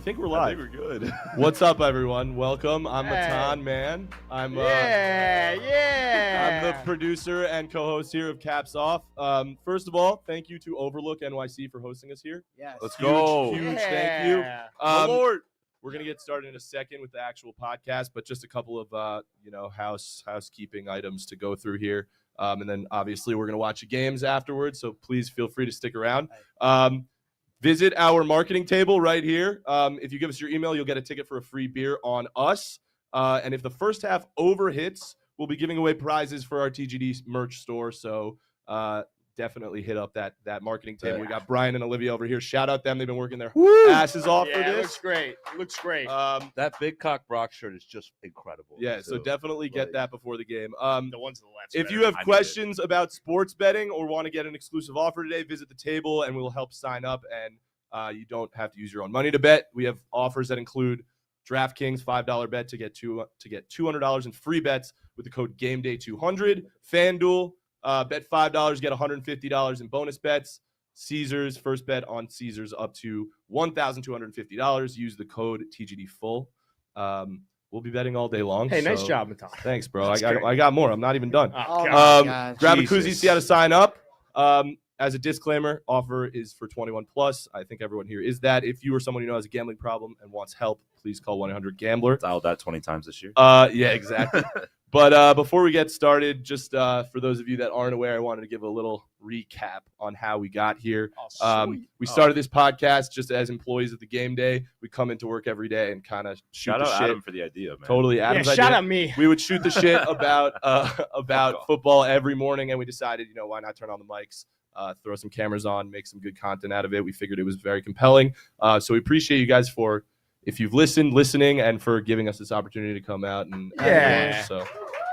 think we're live. I think we're good. What's up, everyone? Welcome. I'm Matan, man. I'm I'm the producer and co-host here of Caps Off. First of all, thank you to OverlookNYC for hosting us here. Yes. Let's go. Huge thank you. My Lord. We're gonna get started in a second with the actual podcast, but just a couple of housekeeping items to go through here, and then obviously we're gonna watch the games afterwards. So please feel free to stick around. Visit our marketing table right here. If you give us your email, you'll get a ticket for a free beer on us. And if the first half over hits, we'll be giving away prizes for our TGD merch store. So definitely hit up that marketing table. We got Brian and Olivia over here. Shout out them. They've been working their asses off for this. Looks great. Looks great. That big cock Brock shirt is just incredible. Yeah, so definitely get that before the game. The ones to the left. If you have questions about sports betting or want to get an exclusive offer today, visit the table and we'll help sign up. And you don't have to use your own money to bet. We have offers that include DraftKings $5 bet to get $200 in free bets with the code GameDay200. FanDuel, bet $5, get $150 in bonus bets. Caesars, first bet on Caesars up to $1,250. Use the code TGDFull. We'll be betting all day long. Hey, nice job, Matan. Thanks, bro. I got more. I'm not even done. God. Grab a koozie, see how to sign up. As a disclaimer, offer is for 21 plus. I think everyone here is that. If you or someone you know has a gambling problem and wants help, please call 1-800-GAMBLER. Dialed that 20 times this year. Yeah, exactly. But before we get started, just for those of you that aren't aware, I wanted to give a little recap on how we got here. We started this podcast just as employees of the Game Day. We come into work every day and kind of shoot Shout the out shit. Adam for the idea, man. Totally, Adam's idea. Shout out me. We would shoot the shit about football every morning, and we decided, why not turn on the mics, throw some cameras on, make some good content out of it. We figured it was very compelling. So we appreciate you guys if you've listening, and for giving us this opportunity to come out and so.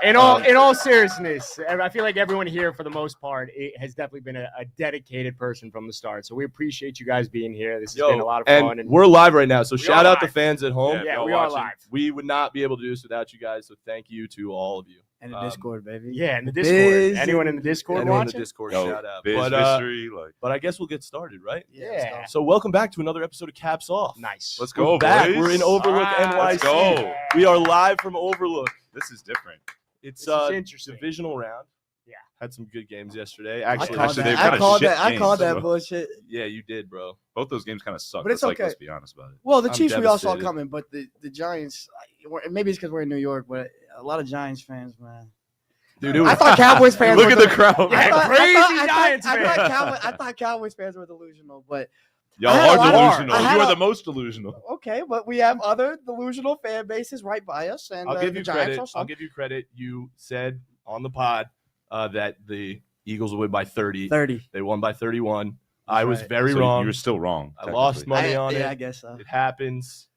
In all seriousness, I feel like everyone here, for the most part, it has definitely been a dedicated person from the start. So we appreciate you guys being here. This has been a lot of fun. And we're live right now, so shout out the fans at home. Yeah, we are live. We would not be able to do this without you guys, so thank you to all of you. And the Discord, baby. Yeah, in the Discord. Anyone in the Discord Anyone watching? in the Discord, Yo, shout out. Biz But mystery, but I guess we'll get started, right? Yeah. So welcome back to another episode of Caps Off. Nice. Let's go, We're back. boys. We're in Overlook NYC. Let's go. We are live from Overlook. This is different. It's This is interesting. divisional round. Yeah. Had some good games yesterday. I Actually, called they've that. kinda I called shit that. I games, called that so. bullshit. yeah, you did, bro. Both those games kind of suck. But it's okay. Let's be honest about it. Well, the I'm Chiefs we all saw devastated. coming, but the Giants. Maybe it's because we're in New York, but a lot of Giants fans, man. Dude, I thought Cowboys fans. Look were at the crowd. Yeah, man. crazy Giants fans. I thought Cowboys fans were delusional, but Y'all I had are a lot of- delusional. I had You are a- the most delusional. okay. But we have other delusional fan bases right by us, and I'll give the you Giants credit. are some. I'll give you credit. You said on the pod that the Eagles will win by 30. 30. They won by 31. I was right. very So wrong. You were still wrong. I lost technically. money on Yeah, it. I guess so. It happens.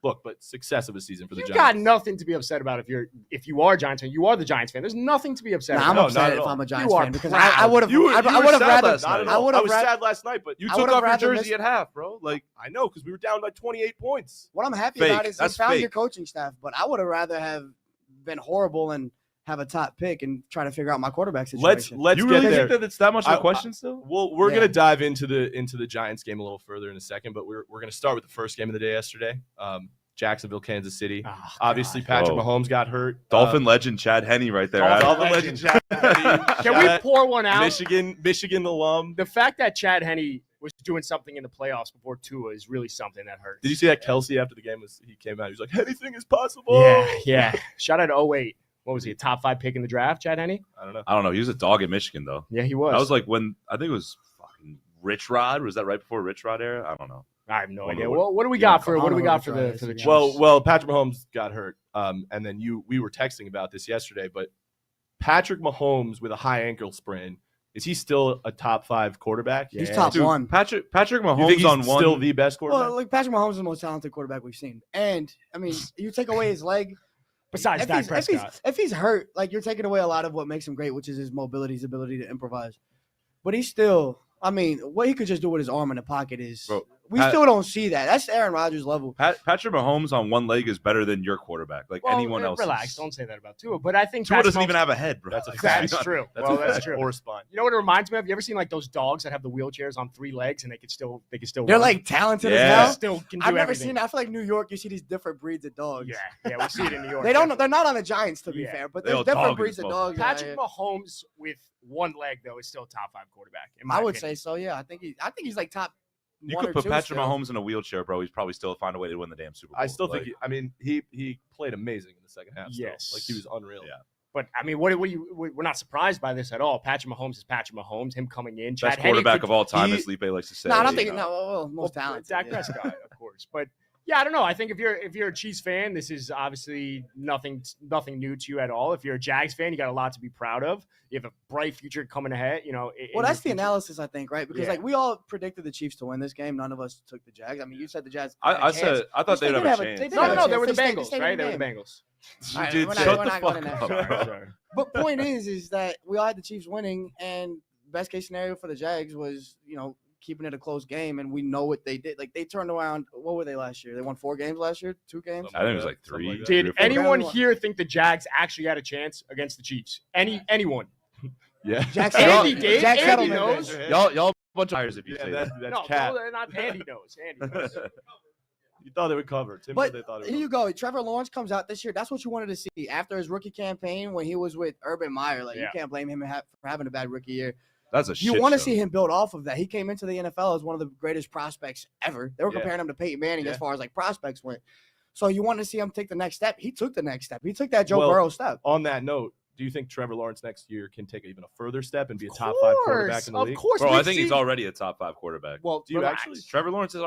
Look, but success of a season for the You Giants. got nothing to be upset about if you are a Giants fan. You are the Giants fan. There's nothing to be upset Nah, about. I'm No, not upset at if all. I'm a Giants You are fan because proud. I would have. You were I would have sad rather. last night. Not at I all. would I have was rather. sad last night, but You I took would've off your rather jersey missed- at half, bro. Like, I know because we were down by 28 points. What I'm happy Fake. about is That's you found fake. your coaching staff, but I would have rather have been horrible and have a top pick and try to figure out my quarterback situation. Let's you get really there. think that it's that much of a I- question still? Well, we're Yeah. gonna dive into the Giants game a little further in a second, but we're gonna start with the first game of the day yesterday. Jacksonville, Kansas City. Oh, Obviously, God. Patrick Whoa. Mahomes got hurt. Dolphin legend Chad Henne right there. Dolphin Adam. legend Chad Henne. Can we pour one out? Michigan alum. The fact that Chad Henne was doing something in the playoffs before Tua is really something that hurts. Did you see that Kelsey after the game he came out? He was like, anything is possible. Yeah. Shout out to 08. What was he, a top 5 pick in the draft, Chad Henne? I don't know. I don't know. He was a dog in Michigan, though. Yeah, he was. That was like when I think it was fucking Rich Rod. Was that right before Rich Rod era? I don't know. I have no Wonder idea. what- What do we yeah, got for I don't what do we know got what for Rich Rod the is, for the to be Chiefs? Well, Patrick Mahomes got hurt, and then we were texting about this yesterday. But Patrick Mahomes with a high ankle sprain, is he still a top 5 quarterback? He's Yeah. top Dude, one. Patrick You think Mahomes he's on one. still the best quarterback? Well, like Patrick Mahomes is the most talented quarterback we've seen, and I mean, you take away his leg. Besides Dak Prescott. If he's hurt, like you're taking away a lot of what makes him great, which is his mobility, his ability to improvise. But he's still, I mean, what he could just do with his arm in the pocket is Bro, We still don't see that. That's Aaron Rodgers level. Patrick Mahomes on one leg is better than your quarterback. Like anyone else. Relax. Don't say that about Tua. But I think Tua doesn't even have a head, bro. That's true. That's true. Or spine. You know what it reminds me of? You ever seen like those dogs that have the wheelchairs on 3 legs and they can still They're run? like talented Yeah. as hell. Still can do I've never everything. seen that. I feel like New York, you see these different breeds of dogs. Yeah, we see it in New York. They're not on the Giants to be Yeah. fair, but They there's all different dog breeds as of well. dogs. Patrick Mahomes with one leg though is still a top 5 quarterback. In my I would opinion. say so. Yeah, I think he's like top. You one could or put two Patrick still. Mahomes in a wheelchair, bro. He's probably still find a way to win the damn Super Bowl. I still think. Like, He played amazing in the second half. Still. Yes. Like he was unreal. Yeah. But I mean, we're not surprised by this at all. Patrick Mahomes is Patrick Mahomes. Him coming in, best Chad Henne quarterback could- of all time, he- as Felipe likes to say. No, I don't you think. know. No, well, most Well, talented. Dak yeah. Prescott, of course. But yeah, I don't know. I think if you're a Chiefs fan, this is obviously nothing new to you at all. If you're a Jags fan, you got a lot to be proud of. You have a bright future coming ahead. You know. Well, that's the analysis, I think, right? Because Yeah. like we all predicted the Chiefs to win this game. None of us took the Jags. I mean, you said the Jags. I had a chance. thought They they'd did have have a a- chance. they did No, have a they chance. were the They stayed Bengals, in right? the They were the game. Bengals. All right, Dude, we're shut not the going fuck there. up. Sorry. But point is that we all had the Chiefs winning, and best case scenario for the Jags was, keeping it a close game, and we know what they did. Like they turned around. What were they last year? They won 4 games last year, 2 games. I think it was like Something 3. like that. Three or Did four. anyone Barely here think the Jags actually had a chance against the Chiefs? Anyone? Yeah. Jack Andy Settleman- did. Jack Andy Settleman knows. did. Y'all bunch of liars if you Yeah, say that's that. No, Cat. not Andy knows. Andy knows. You thought they would cover. Tim But said they thought it here would you go. Trevor Lawrence comes out this year. That's what you wanted to see after his rookie campaign when he was with Urban Meyer. Like you Yeah. can't blame him for having a bad rookie year. That's a shit You want to show. see him build off of that. He came into the NFL as one of the greatest prospects ever. They were Yeah. comparing him to Peyton Manning Yeah. as far as like prospects went. So you want to see him take the next step. He took the next step. He took that Joe Well, Burrow step. On that note, do you think Trevor Lawrence next year can take even a further step and be a top 5 quarterback in the league? Of course, Bro, we've I think he's seen- already a top 5 quarterback. Well, Do you relax. actually? Trevor Lawrence is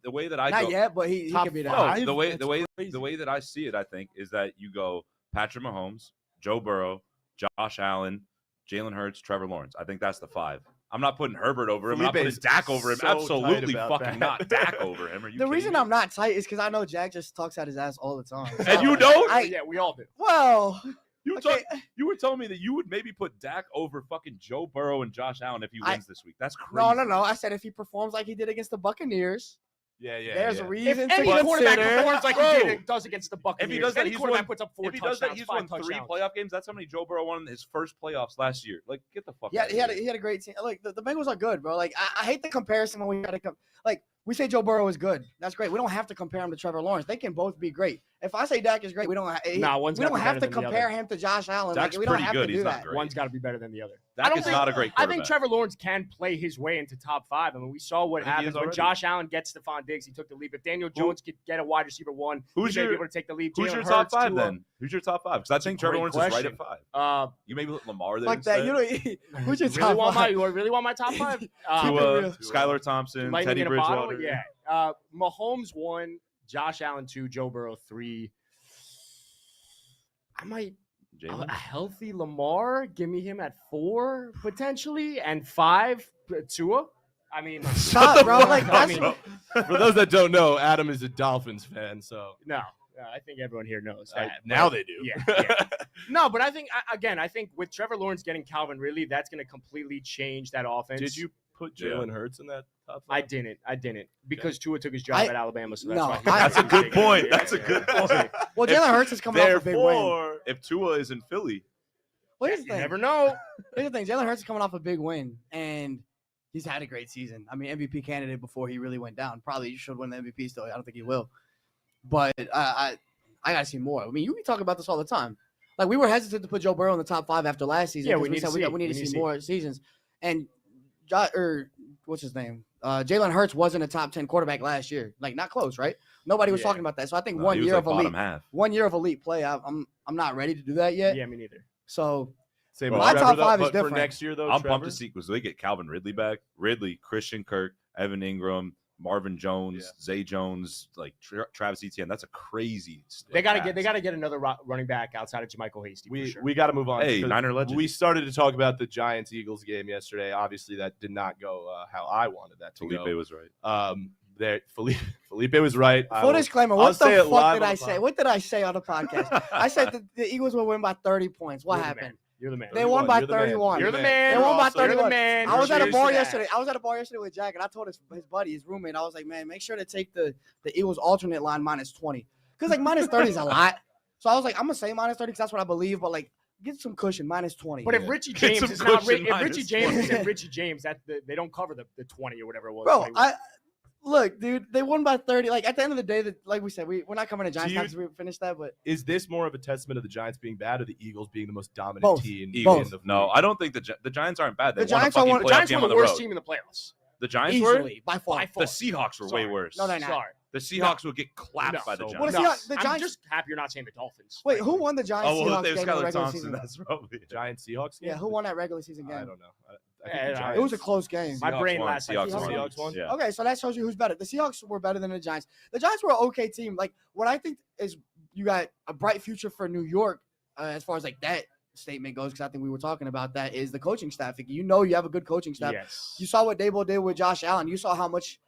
the way that I Not go. yet, but he top could be that. No, five? the way That's the way that I see it, I think, is that you go Patrick Mahomes, Joe Burrow, Josh Allen, Jalen Hurts, Trevor Lawrence. I think that's the 5. I'm not putting Herbert over him. I'm not putting Felipe's Dak over him. so tight Absolutely about fucking that. not Dak over him. Are you The kidding reason me? I'm not tight is because I know Jack just talks out his ass all the time. And you don't? Yeah, we all do. Well, You okay. you were telling me that you would maybe put Dak over fucking Joe Burrow and Josh Allen if he wins this week. That's crazy. No. I said if he performs like he did against the Buccaneers, Yeah, yeah. there's yeah. a If reason to any quarterback consider. performs like Bro. he does against the Buccaneers, does that, any he's quarterback won- puts up 4 If he does touchdowns, that, he's 5 won 3 touchdowns. playoff games. That's how many Joe Burrow won in his first playoffs last year. Like, get the fuck. Yeah, out of he had here. a great team. Like the Bengals are good, bro. Like I hate the comparison when we try to come. Like we say Joe Burrow is good. That's great. We don't have to compare him to Trevor Lawrence. They can both be great. If I say Dak is great, we don't. Nah, one's we gotta don't be have better to than the compare other. him to Josh Allen. Dak's Like, we don't pretty have good. to He's do not that. great. One's got to be better than the other. Dak don't is think- not a great I quarterback. think Trevor Lawrence can play his way into top 5. I mean, we saw what I think he happens is when already. Josh Allen gets Stephon Diggs. He took the leap. If Daniel Jones could get a wide receiver 1, Who's he may your- be able to take the leap. Who's Jalen your top Hurts, 5 Tua. then? Who's your top 5? Because I think Trevor great Lawrence is right question. at 5. Uh, You maybe put Lamar there. Fuck that. instead. You know, who's your really top want five? you really want my top 5? Keep it Tua, real. Skylar Thompson, Lightning Teddy in a bottle? Bridgewater. Yeah. Mahomes 1, Josh Allen 2, Joe Burrow 3. I might Jalen? a healthy Lamar. Give me him at 4 potentially, and 5 Tua. I mean, Stop, bro. Like I that's mean, For those that don't know, Adam is a Dolphins fan, so no. I think everyone here knows that. now but- they do. Yeah. No, but I think I think with Trevor Lawrence getting Calvin Ridley, that's going to completely change that offense. Did you put Jalen Hurts in that top 5? I didn't because Tua took his job I- at Alabama, so that's no, why. That's a good point. That's a good point. well, Jalen Hurts is coming off a big win. Therefore, if Tua is in Philly, Well, here's the You thing. never know. Here's the thing. Jalen Hurts is coming off a big win, and he's had a great season. I mean, MVP candidate before he really went down. Probably should win the MVP still. I don't think he will. But I gotta see more. I mean, you talk about this all the time. Like we were hesitant to put Joe Burrow in the top 5 after last season. Yeah, 'cause we need to said see. we need We to see more seasons. And what's his name? Jalen Hurts wasn't a top 10 quarterback last year. Like not close, right? Nobody was Yeah. talking about that. So I think no, one he was year like of elite, bottom half. 1 year of elite play. I'm not ready to do that yet. Yeah, me neither. So Same Well, with my Trevor, top though, 5 is but for different. next year, though, I'm Trevor, pumped to see because they get Calvin Ridley back. Ridley, Christian Kirk, Evan Ingram, Marvin Jones, Zay Jones, like Travis Etienne. That's a crazy. They got to pass. get another running back outside of JaMychal Hasty. for sure. we got to move on. Hey, because Niner legend. We started to talk about the Giants-Eagles game yesterday. Obviously, that did not go how I wanted that to Felipe go. was right. Felipe was right. full disclaimer, what say it the fuck live did on I the say? pod. What did I say on the podcast? I said that the Eagles will win by 30 points. What You're the happened? man. You're the man. They won by You're the man. 31. You're the man. They won by Also- You're the 31. man. I was at a Cheers bar to that. yesterday. I was at a bar yesterday with Jack, and I told his buddy, his roommate, I was like, man, make sure to take the Eagles alternate line minus 20. Because, like, minus 30 is a lot. So I was like, I'm going to say minus 30 because that's what I believe. But, like, get some cushion, minus 20. But if Richie Get James some is not cushion if Richie minus James 20. isn't Richie James, they don't cover the 20 or whatever it was. Bro, 21. look, dude, they won by 30. Like, at the end of the day, like we said, we're not coming to Giants you- because we finished that. But Is this more of a testament of the Giants being bad or the Eagles being the most dominant Both. team Eagles. in the No, league? I don't think the Giants aren't bad. They The won Giants a are fucking one- the playoff Giants game were on the the worst road. team in the playoffs. The Giants were. easily, by far. By The far. Seahawks were Sorry. way worse. No, they're not. Sorry. The Seahawks would get clapped No. by the So- Giants. What is No, the I'm Giants- just happy you're not saying the Dolphins. Wait, who frankly. won the Giants Oh, well, Seahawks they have game in the Skylar regular Thompson. season? That's probably it. Giants Seahawks game? Yeah, who won that regular season I game? don't know. I Yeah, think the no, Giants. It was a close game. My Seahawks brain won. last night. Seahawks won. Seahawks won? Yeah. Okay, so that shows you who's better. The Seahawks were better than the Giants. The Giants were an okay team. Like, what I think is you got a bright future for New York as far as like that statement goes, because I think we were talking about that, is the coaching staff. Like, you have a good coaching staff. Yes. You saw what Dable did with Josh Allen. You saw how much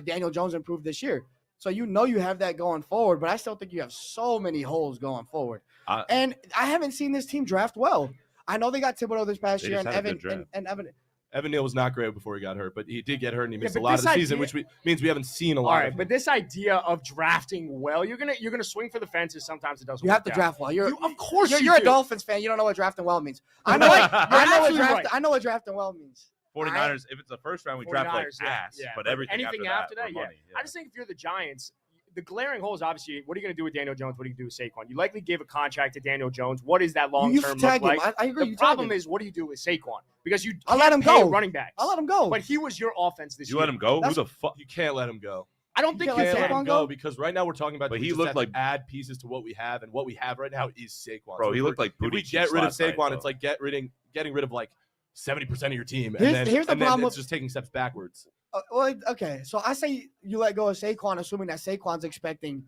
Daniel Jones improved this year. So you have that going forward, but I still think you have so many holes going forward. And I haven't seen this team draft well. I know they got Thibodeau this past They year, just and had a Evan good draft. and Evan. Evan Neal was not great before he got hurt, but he did get hurt and he missed a but lot of this the season, idea- which means we haven't seen a lot. All of right, him. but this idea of drafting well, you're gonna swing for the fences. Sometimes it doesn't. You have work to out. draft well. Of course, You're a do. Dolphins fan. You don't know what drafting well means. I know. You're absolutely right. I know what drafting well means. 49ers, if it's the first round, we draft like 49ers, yeah, ass. yeah. But everything Anything after that, yeah. we're money. I just think if you're the Giants, the glaring hole is obviously what are you going to do with Daniel Jones? What are you going to do with Saquon? You likely gave a contract to Daniel Jones. What is that long You term look tag him. like? I agree. The you problem tag him. is, what do you do with Saquon? Because you I'll let can't him pay go. running backs. I'll let him go. But he was your offense this You year. let him go? That's- Who the fuck? You can't let him go. I don't You think can't you can't let let can. him Saquon go go? because right now we're talking about But we he just looked have to like- add pieces to what we have, and what we have right now is Saquon. Bro, So he if looked we're- like if we booty get cheeks rid of last night, Saquon, though. it's like getting rid of like 70% of your team, and Here's then, the and then problem it's with- just taking steps backwards. Well, okay. So I say you let go of Saquon, assuming that Saquon's expecting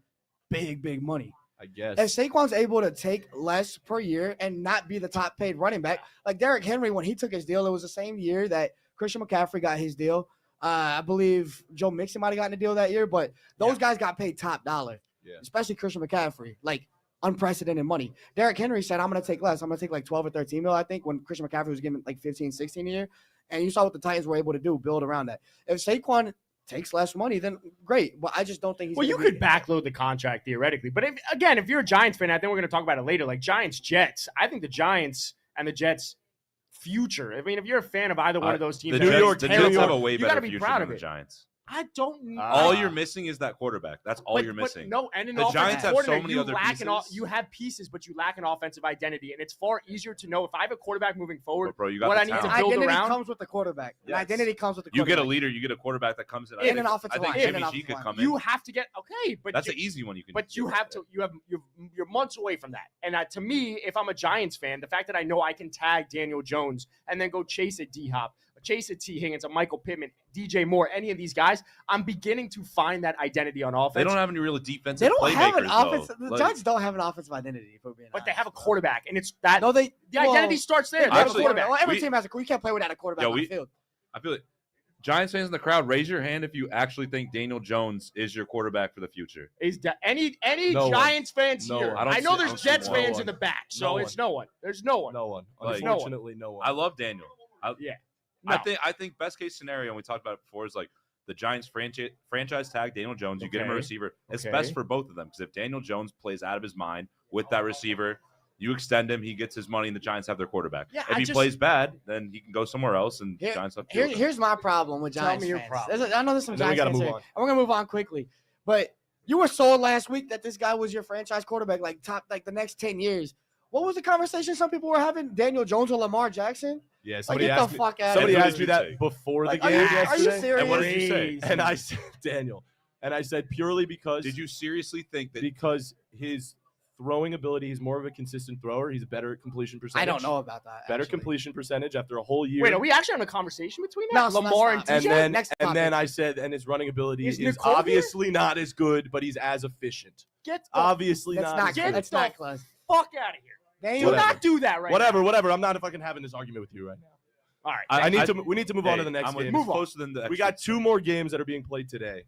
big money. I guess. If Saquon's able to take less per year and not be the top paid running back, like Derrick Henry, when he took his deal, it was the same year that Christian McCaffrey got his deal. I believe Joe Mixon might have gotten a deal that year, but those guys got paid top dollar, Yeah. especially Christian McCaffrey, like unprecedented money. Derrick Henry said, I'm going to take less. I'm going to take like 12 or 13 mil, I think, when Christian McCaffrey was getting like 15, 16 a year. And you saw what the Titans were able to do, build around that. If Saquon takes less money, then great. But I just don't think he's Well, you gonna could backload the contract theoretically, but if you're a Giants fan, I think we're going to talk about it later. Like Giants Jets, I think the Giants and the Jets future. I mean, if you're a fan of either one of those teams, The that are Jets, the Jets terrible, have a way you better gotta be future proud than of the it. Giants. I don't know. All you're missing is that quarterback. That's all you're missing. No, and an The offensive Giants have so coordinator, many you other lack pieces. you have pieces, but you lack an offensive identity, and it's far easier to know if I have a quarterback moving forward. But bro, you got what the I need to talent. build Identity around. comes with the quarterback. An Yes. identity comes with the You quarterback. get a leader, you get a quarterback that comes in. And an offensive I think line, and Jimmy an G offensive could line. come in. You have to get but That's you, an easy one you can. But you get have right to. You're months away from that. And to me, if I'm a Giants fan, the fact that I know I can tag Daniel Jones and then go chase a D Hop, chase a T Higgins, a Michael Pittman, DJ Moore, any of these guys, I'm beginning to find that identity on offense. They don't have any real defensive They don't have an playmakers, offense. though. The Like, Giants don't have an offensive identity. If we're being but they honest. have a quarterback, and it's that. No, the the identity starts there. They have a Actually, quarterback. Well, every We- team has a. You can't play without a quarterback Yo, on the field. I feel it. Giants fans in the crowd, raise your hand if you actually think Daniel Jones is your quarterback for the future. Any No one. Giants fans No here? one. I I don't know see- I there's don't see Jets no fans one. in the back, No so one. it's no one. There's no one. No one. Like- Unfortunately, no one. I love Daniel. Yeah. I think best case scenario, and we talked about it before, is like the Giants franchise tag Daniel Jones. You get him a Okay. receiver. It's Okay. best for both of them because if Daniel Jones plays out of his mind with that receiver, you extend him, he gets his money, and the Giants have their quarterback. Yeah, if he plays bad, then he can go somewhere else, and Here- Giants have to deal with him. Here's my problem with Tell Giants me your fans. problem. I know there's some And then we Giants gotta fans move here, on. and we're gonna move on quickly. But you were sold last week that this guy was your franchise quarterback, like the next 10 years. What was the conversation some people were having? Daniel Jones or Lamar Jackson? Yeah, Like, somebody get the asked me. fuck out Somebody of asked here. me that before the Like, game are you yesterday. serious? And what did you say? Crazy. And I said, Daniel, and I said purely because Did you seriously think that? because his throwing ability, he's more of a consistent thrower. He's better at completion percentage. I don't know about that. Better actually. completion percentage after a whole year. Wait, are we actually having a conversation between No, that? so Lamar and let's and DJ? then Next and then topic. I said, and his running ability Is is Nicole here? obviously not as good, but he's as efficient. Get the Obviously That's not. not as get close. good. That's the not close. fuck out of here. Daniel, Do Whatever. not do that right Whatever. I'm not fucking having this argument with you right now. now. All right. We need to move on to the next I'm with game. you. Move on. Closer than the We extra- got 2 more games that are being played today.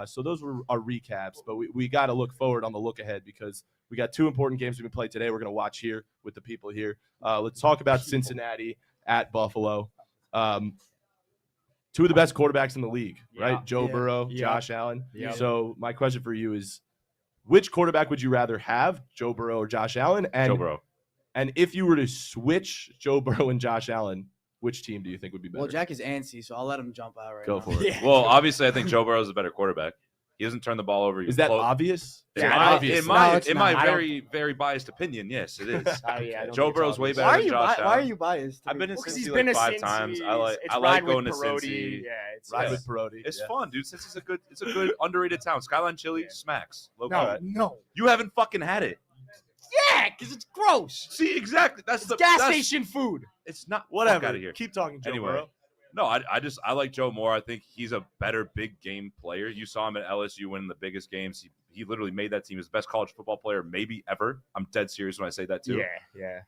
So those were our recaps, but we got to look forward on the look ahead because We got 2 important games we can play today. We're going to watch here with the people here. Let's talk about Cincinnati at Buffalo. 2 of the best quarterbacks in the league, right? Joe Burrow, Josh Allen. Yeah. So my question for you is, which quarterback would you rather have, Joe Burrow or Josh Allen? And, Joe Burrow. And if you were to switch Joe Burrow and Josh Allen, which team do you think would be better? Well, Jack is antsy, so I'll let him jump out right Go now. for it. Well, obviously, I think Joe Burrow is a better quarterback. He doesn't turn the ball over. Is that obvious? Yeah, obvious. In my it's not. very, very biased opinion, yes, it is. I don't Joe think it's Burrow's way obvious. better Why are than you Josh why Allen. are you biased? I've been in Well, 'cause Cincy he's like been a 5 Cincy. times. I It's like ride going to with Perotti. Cincy. Yeah, it's Ride Yeah. with Perotti. It's Yeah. fun, dude. Cincy's it's a good underrated town. Skyline Chili smacks. No, no. You haven't fucking had it. Yeah, because it's gross. See, exactly. That's It's the gas that's- station food. It's not Whatever. out of here. Keep talking, Joe Anyway. Burrow. No, I like Joe more. I think he's a better big game player. You saw him at LSU winning the biggest games. He literally made that team his best college football player maybe ever. I'm dead serious when I say that too. Yeah.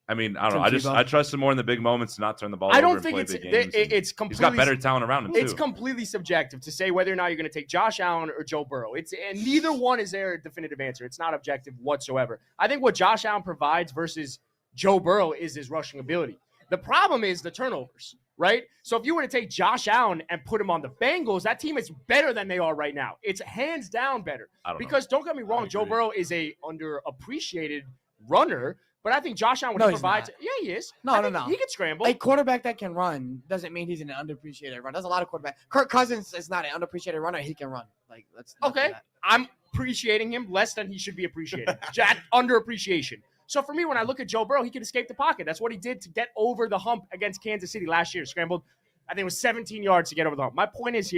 I mean, I don't know. Tim Tebow. I trust him more in the big moments to not turn the ball I over don't and think play it's big games. and it's he's completely. got better talent around him too. It's completely subjective to say whether or not you're going to take Josh Allen or Joe Burrow. And neither one is there a definitive answer. It's not objective whatsoever. I think what Josh Allen provides versus Joe Burrow is his rushing ability. The problem is the turnovers, right? So if you were to take Josh Allen and put him on the Bengals, that team is better than they are right now. It's hands down better. I don't know. Because don't get me wrong, Joe agree. Burrow is a underappreciated runner, but I think Josh Allen, No, what he he's provides, not. yeah, he is. No, I no, think no. He can scramble. A quarterback that can run doesn't mean he's an underappreciated run. There's a lot of quarterbacks. Kirk Cousins is not an underappreciated runner. He can run. Like let's not do Okay, that. I'm appreciating him less than he should be appreciated. Jack, underappreciation. So for me, when I look at Joe Burrow, he can escape the pocket. That's what he did to get over the hump against Kansas City last year. Scrambled, I think it was 17 yards to get over the hump. My point is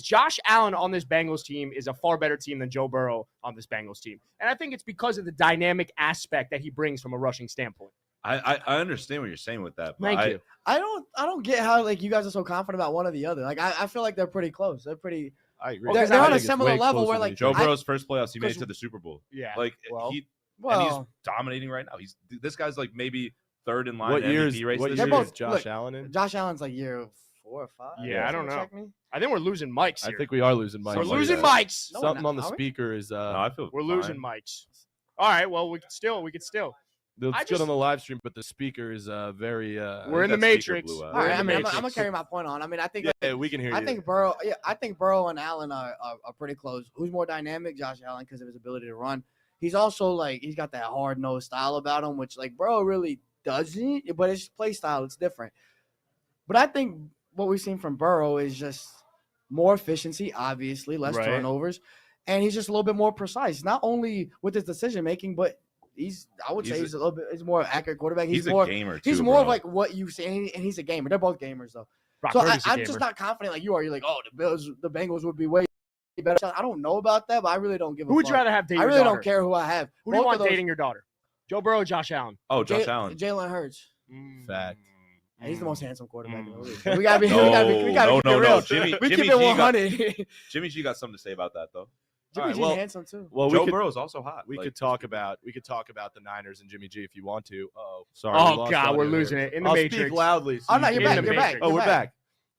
Josh Allen on this Bengals team is a far better team than Joe Burrow on this Bengals team. And I think it's because of the dynamic aspect that he brings from a rushing standpoint. I understand what you're saying with that. But Thank you. I don't get how like you guys are so confident about one or the other. Like I feel like they're pretty close. They're pretty. I agree. They're I on a think it's similar way level closer where, than like, each Joe other. Burrow's first playoffs, he made it because- to the Super Bowl. Yeah. Like well, and he's Well, dominating right now. This guy's like maybe third in line. What in year MVP race what this year year. both- is Josh look, Allen in? Josh Allen's like year 4 or 5. Yeah, I don't know. Check me. I think we're losing mics I here. think we are losing mics. We're Something like losing that. mics. No, Something we're on the not, are we? speaker is No, I feel We're fine. losing mics. All right, well, we could still. It's I good just- on the live stream, but the speaker is very. We're in the that speaker Matrix. blew out. All We're right, in the I'm Matrix. gonna carry my point on. I mean, I think yeah, we can hear you. I think Burrow. Yeah, I think Burrow and Allen are pretty close. Who's more dynamic? Josh Allen because of his ability to run. He's also like he's got that hard nosed style about him, which like Burrow really doesn't. But his play style it's different. But I think what we've seen from Burrow is just more efficiency, obviously less Right. turnovers, and he's just a little bit more precise. Not only with his decision making, but I would say He's he's a little bit he's more accurate quarterback. He's more a gamer too. he's more bro. of like what you say, and he's a gamer. They're both gamers though. Brock So Purdy's a I'm gamer. just not confident like you are. You're like, oh, the Bengals would be way better. I don't know about that, but I really don't give a Who would you fuck. rather have date I your really daughter? don't care who I have. Who do you Both want of those- dating your daughter? Joe Burrow or Josh Allen? Oh, Josh Allen. Jalen Hurts. Fact. He's the most handsome quarterback in the Mm. league. We gotta be. we gotta keep it real. Jimmy We keep G it 100. Jimmy G got something to say about that though. Jimmy right, G's well- handsome too. Well, Joe we could, Burrow's also hot. we Like, could talk about the Niners and Jimmy G if you want to. Oh, sorry. Oh we lost God, audio we're here. losing it in the I'll Matrix. speak loudly. so Oh, no, you you're can back. hear the me. You're back. Matrix. Oh, You're we're back. back.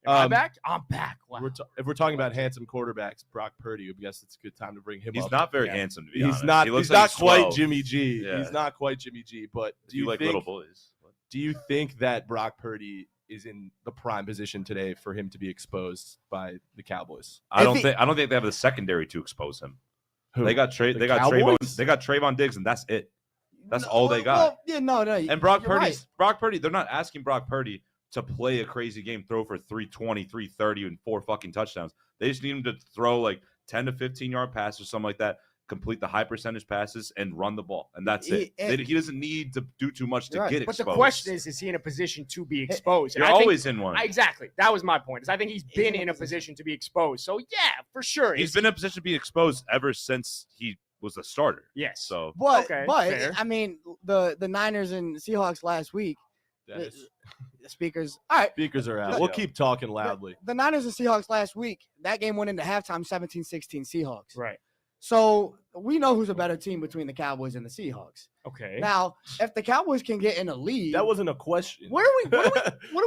Am I Um, back? I'm back. Wow. If we're talking about handsome quarterbacks, Brock Purdy, I guess it's a good time to bring him he's up. not very Yeah. handsome to be He's honest. not. He looks He's like not quite 12. Jimmy G. Yeah. He's not quite Jimmy G. But do you like think? little boys. Do you think that Brock Purdy is in the prime position today for him to be exposed by the Cowboys? I don't think they have the secondary to expose him. Who? They got The Trayvon. Cowboys? They got Trayvon Diggs, and that's it. That's all they got. Well, yeah, no. And Brock you're Purdy, right. they're not asking Brock Purdy to play a crazy game, throw for 320, 330, and 4 fucking touchdowns. They just need him to throw like 10 to 15-yard passes or something like that, complete the high percentage passes, and run the ball. And that's it. He doesn't need to do too much to Right. get But exposed. the question is he in a position to be exposed? And you're I think- always in one. Exactly. That was my point. Is I think he's been in a position to be exposed. So yeah, for sure. He's Is been in a position to be exposed ever since he was a starter. Yes. So But Okay, but fair. I mean the Niners and Seahawks last week. Dennis, The speakers. All right. speakers are out. Yeah. We'll keep talking loudly. The Niners and Seahawks last week. That game went into halftime 17-16 Seahawks. right. So we know who's a better team between the Cowboys and the Seahawks. Okay. Now, if the Cowboys can get in a lead, That wasn't a question. What are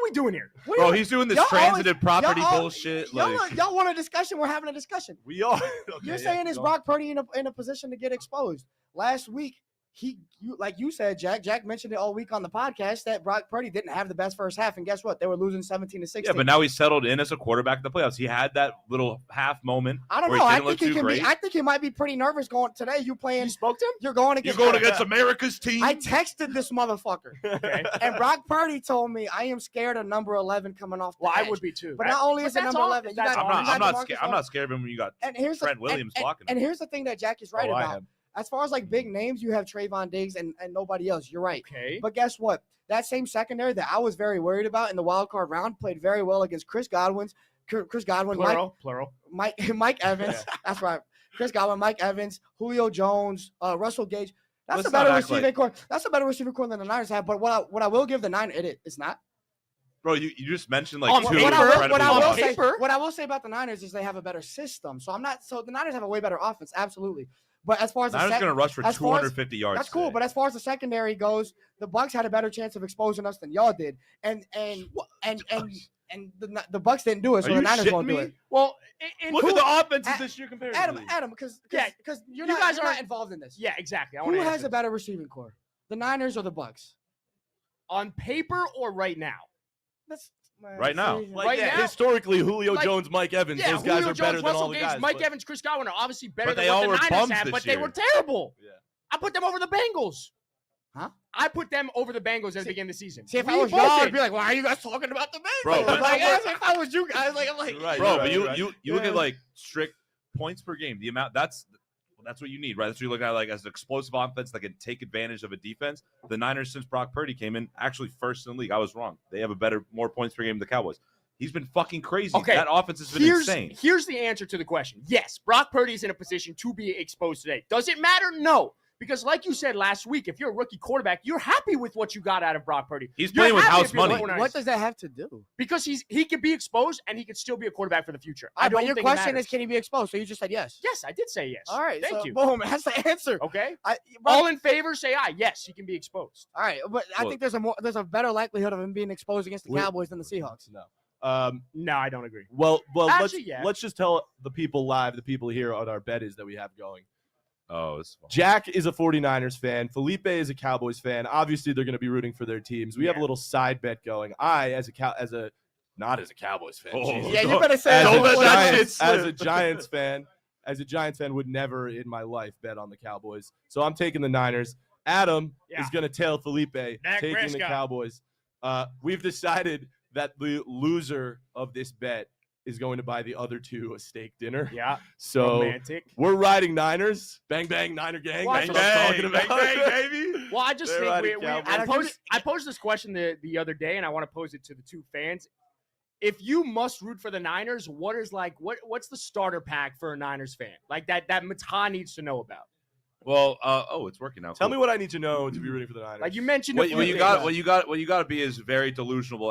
we doing here? what bro, do you- he's doing this y'all transitive always- property y'all al- bullshit. Y'all, Like, y'all want a discussion? We're having a discussion. We are. You're saying is Brock Purdy in a position to get exposed? last week, like you said, Jack mentioned it all week on the podcast that Brock Purdy didn't have the best first half, and guess what? They were losing 17-16. Yeah, but now he's settled in as a quarterback in the playoffs. He had that little half moment. I don't where know. He I didn't look think he too can great. be. I think he might be pretty nervous going today. You spoke to him? You're going You're against. going against America's team. I texted this motherfucker, Okay. and Brock Purdy told me I am scared of number 11 coming off the Well, I edge. would be too. But not only is it that's number all- 11, you that's got- all- I'm not DeMarcus scared. I'm not scared of him when you got And here's Trent Williams blocking him. And here's the thing that Jack is right Oh, I about. am. As far as like big names, you have Trayvon Diggs and nobody else. You're right. Okay. But guess what? That same secondary that I was very worried about in the wild card round played very well against Chris Godwin, Plural. Mike Evans. Yeah. That's right. Chris Godwin, Mike Evans, Julio Jones, Russell Gage. That's Let's a better not act receiving core. That's a better receiving core than the Niners have. But what I will give the Niners, it's not. Bro, you just mentioned like On two paper, incredibly what I will long- say, paper. what I will say about the Niners is they have a better system. So the Niners have a way better offense, absolutely. But as far as Niners going to rush for as far as- 250 yards. that's cool. today. But as far as the secondary goes, the Bucs had a better chance of exposing us than y'all did, and the Bucs didn't do it, so Are the you Niners shitting won't do me? it. Well, Look at the offenses this year compared to Adam, because Yeah, you're you not guys you're not aren't- involved in this. yeah, exactly. I Who want to has a better receiving core, the Niners or the Bucs? on paper or right now? That's Right now. Like, Right yeah, now- historically, Julio like- Jones, Mike Evans, Yeah, those guys Julio are Jones, better than Russell all the Gage, guys. Mike but- Evans, Chris Godwin are obviously better But than they all what were the Niners bums have, this but they year. were terrible. Yeah. I put them over the Bengals. Huh? I put them over the Bengals at the beginning of the season. See, if We I was both y'all, I'd did. be like, why are you guys talking about the Bengals? Bro, but- like, if I was you guys, like, I'm like, Right, Bro, you're but right. you look at like strict points per game. The amount that's what you need, right? That's what you look at like as an explosive offense that can take advantage of a defense. The Niners, since Brock Purdy came in, actually first in the league. I was wrong. They have more points per game than the Cowboys. He's been fucking crazy. Okay, That offense has been insane. Here's the answer to the question. Yes, Brock Purdy is in a position to be exposed today. Does it matter? No. Because like you said last week, if you're a rookie quarterback, you're happy with what you got out of Brock Purdy. He's You're playing with happy house if you're money. the what does that have to do? Because he can be exposed and he can still be a quarterback for the future. I But don't your think it question matters. is, can he be exposed? So you just said yes. Yes, I did say yes. All right. Thank so, you. Boom. That's the answer. Okay. All All in favor, say aye. Yes, he can be exposed. right, but I Look. think there's a better likelihood of him being exposed against the We- Cowboys than the Seahawks. No. No, I don't agree. Well, Actually, yeah. let's just tell the people live, the people here on our bet is that we have going. Oh, it's Jack is a 49ers fan. Felipe is a Cowboys fan. Obviously, they're going to be rooting for their teams. We have a Yeah. little side bet going. I, not as a Cowboys fan. Oh, Jesus. Yeah, you better say as, Don't a let that shit Giants, slip. as a Giants fan, would never in my life bet on the Cowboys. So I'm taking the Niners. Adam Yeah. is going to tail Felipe, Dak taking the Prescott. Cowboys. We've decided that the loser of this bet is going to buy the other two a steak dinner. Yeah. So Romantic. we're riding Niners. Bang, bang, Niner gang. Well, That's that's what I'm bang, talking about. bang, bang, baby. Well, I just They're think riding Cowboys. I posed this question the other day, and I want to pose it to the two fans. If you must root for the Niners, what's the starter pack for a Niners fan? Like that Matan needs to know about. Well, it's working now. Tell Cool. me what I need to know to be rooting for the Niners. Like you mentioned, What a you few got things. what you got to be is very delusional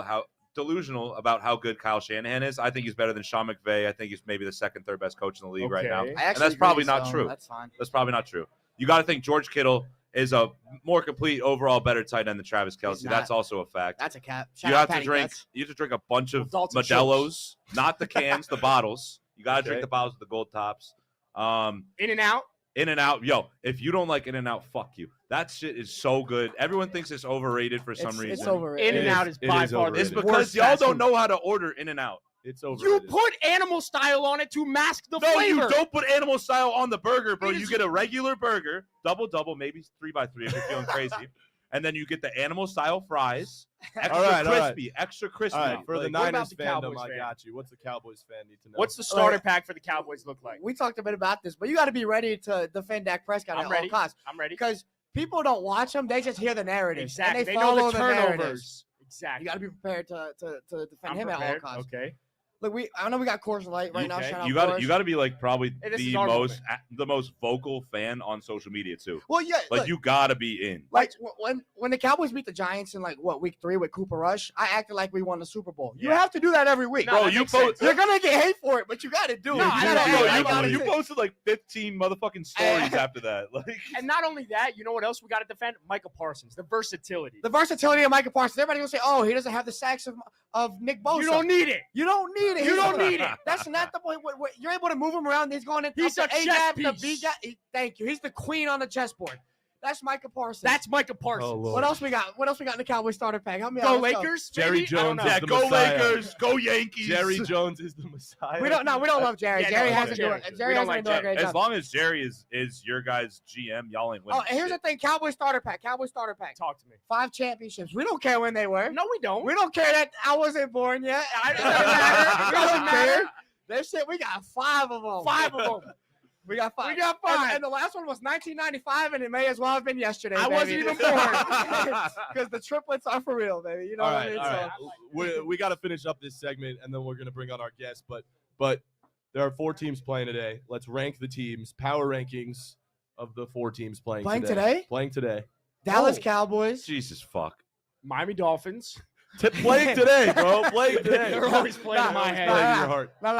about how good Kyle Shanahan is. I think he's better than Sean McVay. I think he's maybe the second, third best coach in the league right now. Okay. I actually that's probably agree, not so true. That's fine. That's probably not true. You got to think George Kittle is a more complete overall better tight end than Travis Kelce. not. That's also a fact. That's a cap. You have to drink. You have to drink a bunch of Dalton Modelo's, not the cans, the bottles. You got to Okay. drink the bottles with the gold tops. In and out. In and Out, yo, if you don't like In and Out, fuck you. That shit is so good. Everyone thinks it's overrated for some reason. It's overrated. In and out is It by is far overrated. It's the because worst y'all fast don't food. know how to order In and Out. It's You overrated. put animal style on it to mask the No, flavor. you don't put animal style on the burger, bro. It You is- get a regular burger, double, maybe 3x3 if you're feeling crazy. And then you get the animal style fries, extra All right. crispy, extra crispy. All right, for the Like, what about Niners the fandom, Cowboys I fan? got you. What's the Cowboys fan need to know? What's the starter pack for the Cowboys look like? We talked a bit about this, but you got to be ready to defend Dak Prescott I'm at ready. all costs I'm ready. because people don't watch him; they just hear the narrative. Exactly. And they know follow the narratives. turnovers. Exactly. You got to be prepared to defend I'm him prepared. at all costs. Okay. Look, I know we got Coors Light right now. Okay. Shout out You got Coors. you got to be like probably Hey, this is the our most vocal fan on social media too. Well, yeah. Like look, you got to be in. like when the Cowboys beat the Giants in week 3 with Cooper Rush, I acted like we won the Super Bowl. You Yeah. have to do that every week. No, Bro, that you makes sense. You're gonna get hate for it, but you got to do it. No, You I gotta know, act yo, like you- it's you it. posted like 15 motherfucking stories after that. Like And not only that, you know what else we got to defend? Michael Parsons, the versatility. The versatility of Michael Parsons. Everybody gonna say, "Oh, he doesn't have the sacks of Nick Bosa." You don't need it. You don't need need it. You don't need it. That's not the point. You're able to move him around. He's going in. He's up a the chess A-gap, the piece. B-gap. Thank you. He's the queen on the chessboard. That's Micah Parsons. That's Micah Parsons. Oh, Lord. What else we got? What else we got in the Cowboys starter pack? Help me Go out. Let's Lakers. Jerry maybe? I don't Jones know. is Yeah, the go Messiah. Lakers, go Yankees. Jerry Jones is the Messiah. We don't love Jerry. Yeah, Jerry no, hasn't Jerry. doing. We Jerry don't hasn't like been doing a Jerry. great As job. long as Jerry is your guys GM, y'all ain't winning. Oh, and here's the thing: Cowboys starter pack. Cowboys starter pack. Talk to me. 5 championships. We don't care when they were. No, we don't. We don't care that I wasn't born yet. It doesn't matter. It doesn't matter. That shit, we got 5 of them. 5 of them. We got 5. We got 5. And the last one was 1995, and it may as well have been yesterday. I wasn't even born. Because the triplets are for real, baby. You know All what right, I mean? all right. We got to finish up this segment, and then we're gonna bring on our guest. But there are 4 teams playing today. Let's rank the teams. Power rankings of the 4 teams playing today. Playing today. Dallas Oh. Cowboys. Jesus fuck. Miami Dolphins. Playing today, bro. Playing today. They're always playing in my head. Playing in your heart. No.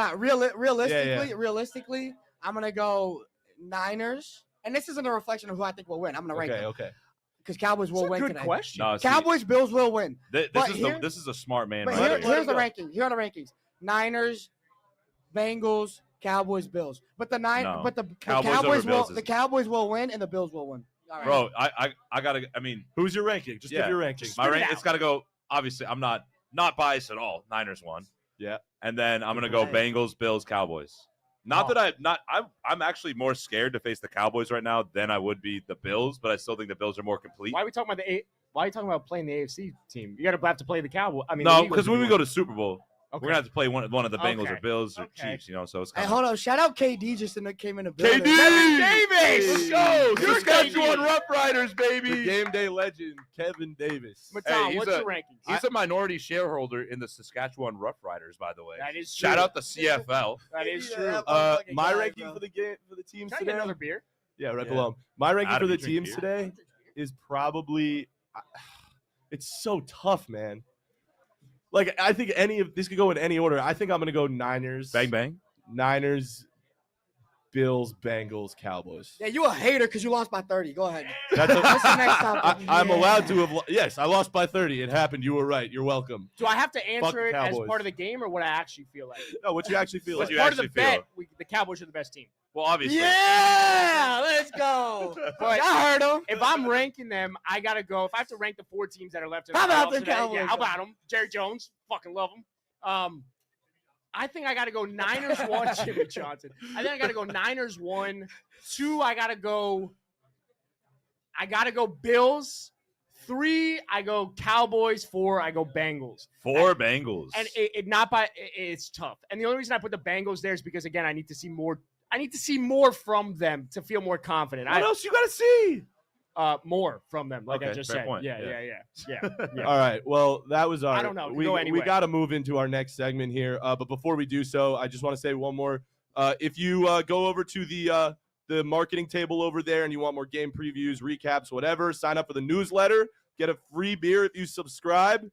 Yeah. Realistically, I'm gonna go Niners, and this isn't a reflection of who I think will win. I'm gonna rank them Okay. because Cowboys will That's a win good today. question. No, see, Cowboys, Bills will win. this but is here- this is a smart man. But right here, here. here's the ranking. Here are the rankings: Niners, Bengals, Cowboys, Bills. But the No. Cowboys over will Bills is- the Cowboys will win, and the Bills will win. All right. Bro, I gotta. I mean, Who's your ranking? Just Yeah. give your ranking. my Spit it rank. out. It's got to go. Obviously, I'm not biased at all. Niners won. Yeah. And then I'm gonna go Hey. Bengals, Bills, Cowboys. Not that I'm actually more scared to face the Cowboys right now than I would be the Bills, but I still think the Bills are more complete. Why are we talking about Why are you talking about playing the AFC team? You got to have to play the Cowboys. I mean, No, the Eagles because when we do go it. to Super Bowl, Okay. we're gonna have to play one of the Bengals Okay. or Bills or Okay. Chiefs. You know, so it's Hey, kind hold on. Shout out KD just came in the building. KD! Kevin Davis! Let's go! You're Saskatchewan KD. Rough Riders, The baby! game day legend, Kevin Davis. Matan, Hey, what's your rankings? He's a minority shareholder in the Saskatchewan Rough Riders, by the way. That is Shout true. out the CFL. That is Yeah, true. that fucking My guy, ranking bro. for the teams Can I today. get another beer? Yeah, right Yeah. below him. My ranking for Adam, the you drink teams beer? today is probably. It's so tough, man. Like I think any of this could go in any order. I think I'm gonna go Niners. Bang bang. Niners, Bills, Bengals, Cowboys. Yeah, you a hater because you lost by 30. Go ahead. That's What's the next topic? I'm Yeah. allowed to have. Yes, I lost by 30. It happened. You were right. You're welcome. Do I have to Fuck answer the it as Cowboys. part of the game or what I actually feel like? No, what you actually feel What like? you Part of the actually feel. bet, the Cowboys are the best team. Well, obviously. Yeah, let's go. But Y'all heard him. if I'm ranking them, I gotta go. If I have to rank the 4 teams that are left in the How about playoffs the today, Cowboys, Yeah, how though? about them? Jerry Jones, fucking love him. I think I gotta go Niners 1, Jimmy Johnson. I think I gotta go Niners 1, 2. I gotta go Bills. 3, I go Cowboys. 4, I go Bengals. 4 Bengals. And it's tough. And the only reason I put the Bengals there is because again, I need to see more. I need to see more from them to feel more confident. What else you gotta see? More from them, like I Okay, just fair said. point. Yeah. All right. Well, that was our. I don't know. It could We go we anywhere. got to move into our next segment here. But before we do so, I just want to say one more. If you go over to the marketing table over there and you want more game previews, recaps, whatever, sign up for the newsletter. Get a free beer if you subscribe.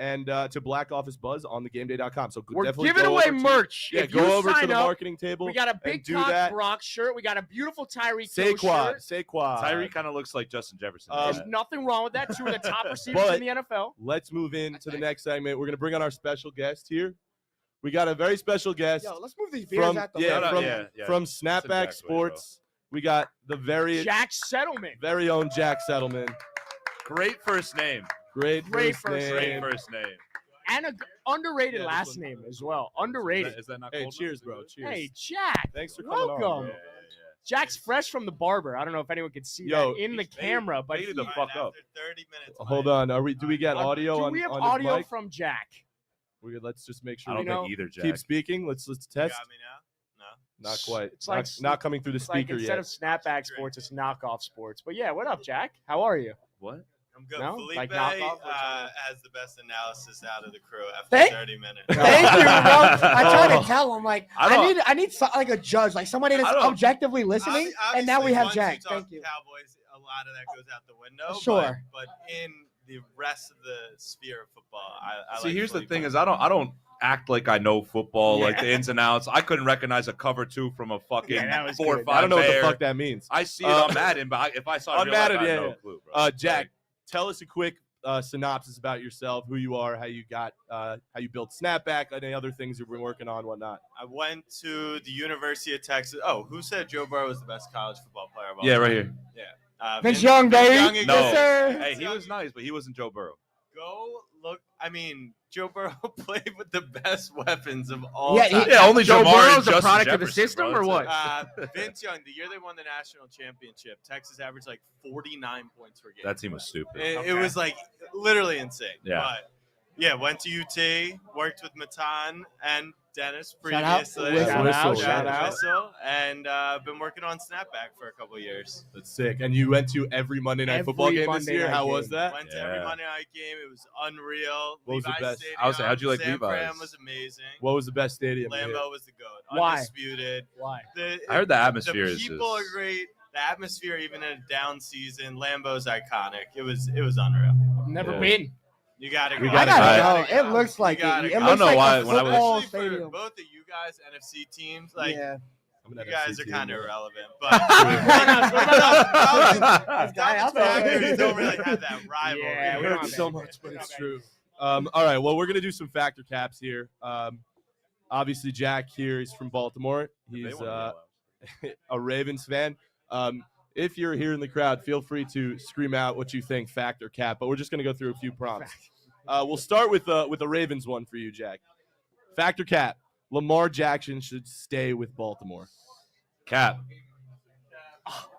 And to Black Office Buzz on thegameday.com. So We're definitely giving go away over to- merch. Yeah, If go you over to sign the up, marketing table. we got a and big do cock that. Brock shirt. We got a beautiful Tyreek Hill Saquon. shirt. Saquon. Tyree kind of looks like Justin Jefferson. There's nothing wrong with that. 2 of the top receivers But- in the NFL. Let's move into the next segment. We're going to bring on our special guest here. We got a very special guest Yo, let's move these beers from, out the yeah, Shout out- from, yeah. from That's Snapback exactly what Sports. We got the very Jack Settleman. very own Jack Settleman. Great first name. Great Great first first name. Great first name. And an underrated Yeah, this last one- name as well. Underrated. Is that not Hey, cold cheers, enough? bro. Cheers. Hey, Jack. Thanks for coming Welcome. on, Yeah, bro. Jack's fresh from the barber. I don't know if anyone could see Yo, that in the he's camera, but faded the he- fuck up. 30 minutes. Hold on. Do we get audio do on we have on audio his mic? from Jack? Let's just make sure I we don't know, think either, Jack. keep speaking. Let's test. Got me now? No. Not quite. It's like not coming through the It's like speaker instead yet. of Snapback Sports, it's Knockoff Sports. But yeah, what up, Jack? How are you? What? I'm good. No? Felipe Like knockoff or has the best analysis out of the crew after Thank- 30 minutes. Thank you, bro. I tried Oh. to tell him like I don't- I need like a judge, like somebody that's I don't- objectively listening. And now we Obviously, have once Jack. talk Thank you. Cowboys, a lot of that goes out the window. Sure. But in the rest of the sphere of football, I See, like here's the Felipe. thing: is I don't act like I know football, like Yeah. the ins and outs. I couldn't recognize a cover 2 from a fucking Yeah, that was 4 or good. 5 I don't know what the bear. fuck that means. I see it Uh, on Madden, but if I saw it on in real life, Madden, I yeah, have no yeah. clue, bro. Jack, tell us a quick synopsis about yourself, who you are, how you built Snapback, any other things you've been working on, whatnot. I went to the University of Texas. Oh, who said Joe Burrow was the best college football player of all Yeah, time? right here. Yeah. Vince Young, baby. Young No. Yes, sir. Hey, he was nice, but he wasn't Joe Burrow. Go look. I mean, Joe Burrow played with the best weapons of all Yeah, time. Yeah, only Joe Jamar Burrow's and a Justin product of the Jefferson, system, bro. or That's what? it. Vince Young, the year they won the national championship, Texas averaged like 49 points per game. That team was stupid. It was like literally insane. Yeah. But yeah, went to UT, worked with Matan and Dennis Shout out. previously. Shout out. Whistle, and been working on Snapback for a couple of years. That's sick. And you went to every Monday night football game this Monday year. night How game. was that? Went to every Yeah. Monday night game. It was unreal. What was the Levi's best? Stadium, I was saying, how'd you like San Levi's? Fran was amazing. What was the best stadium? to hit? Lambeau was the goat. Why? Undisputed. Why? I heard the atmosphere The is people just- are great. The atmosphere, even in a down season, Lambeau's iconic. It was unreal. I've never Yeah. been. You gotta go. We I gotta gotta go. go. It looks like it. gotta It go. looks I don't know like why a when I was- football Especially for stadium. both of you guys, NFC teams, like Yeah. I'm you an guys NFC are team, kind of yeah. irrelevant. But I'll Packers take don't it. really have that rivalry. Yeah, It we don't hurts have so that. much, but We don't it's have true. All right, well, we're gonna do some factor caps here. Obviously, Jack here is from Baltimore. He's a Ravens fan. If you're here in the crowd, feel free to scream out what you think, fact or cap. But we're just gonna go through a few prompts. We'll start with a Ravens one for you, Jack. Fact or cap? Lamar Jackson should stay with Baltimore. Cap.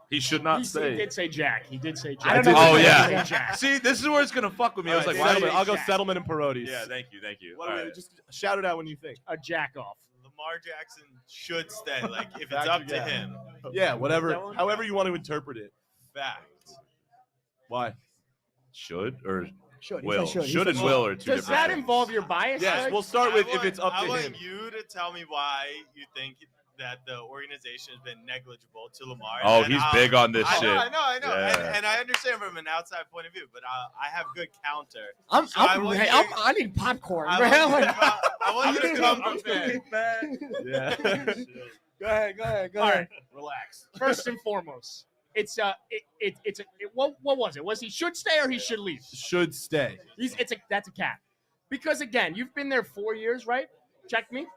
He should not He stay. did say Jack. He did say Jack. I don't know Oh what yeah. to Jack. See, this is where it's gonna fuck with me. I was All like, right, why? Settleman, I'll go Jack. Settleman and Parodies. Yeah, thank you. What All do we- right. Just shout it out when you think. A jack off. Lamar Jackson should stay. Like if it's Fact up or to cap? him, Yeah, whatever. That one? However you want to interpret it. fact. Why? Should or Should. He will? said Should and said will are two Does different that things. involve your bias? Yes, Greg? we'll start with I if want- it's up I to want him. you to tell me why you think that the organization has been negligible to Lamar. Oh, and he's I'll- big on this I shit. know. Yeah. And I understand from an outside point of view, but I have good counter. I'm, So I want you- I need popcorn, I bro. want you to come prepared. Yeah. Go ahead. All right. Relax. First and foremost, what was it? Was he should stay or he should leave? Should stay. That's a cap. Because again, you've been there 4 years, right? Check me.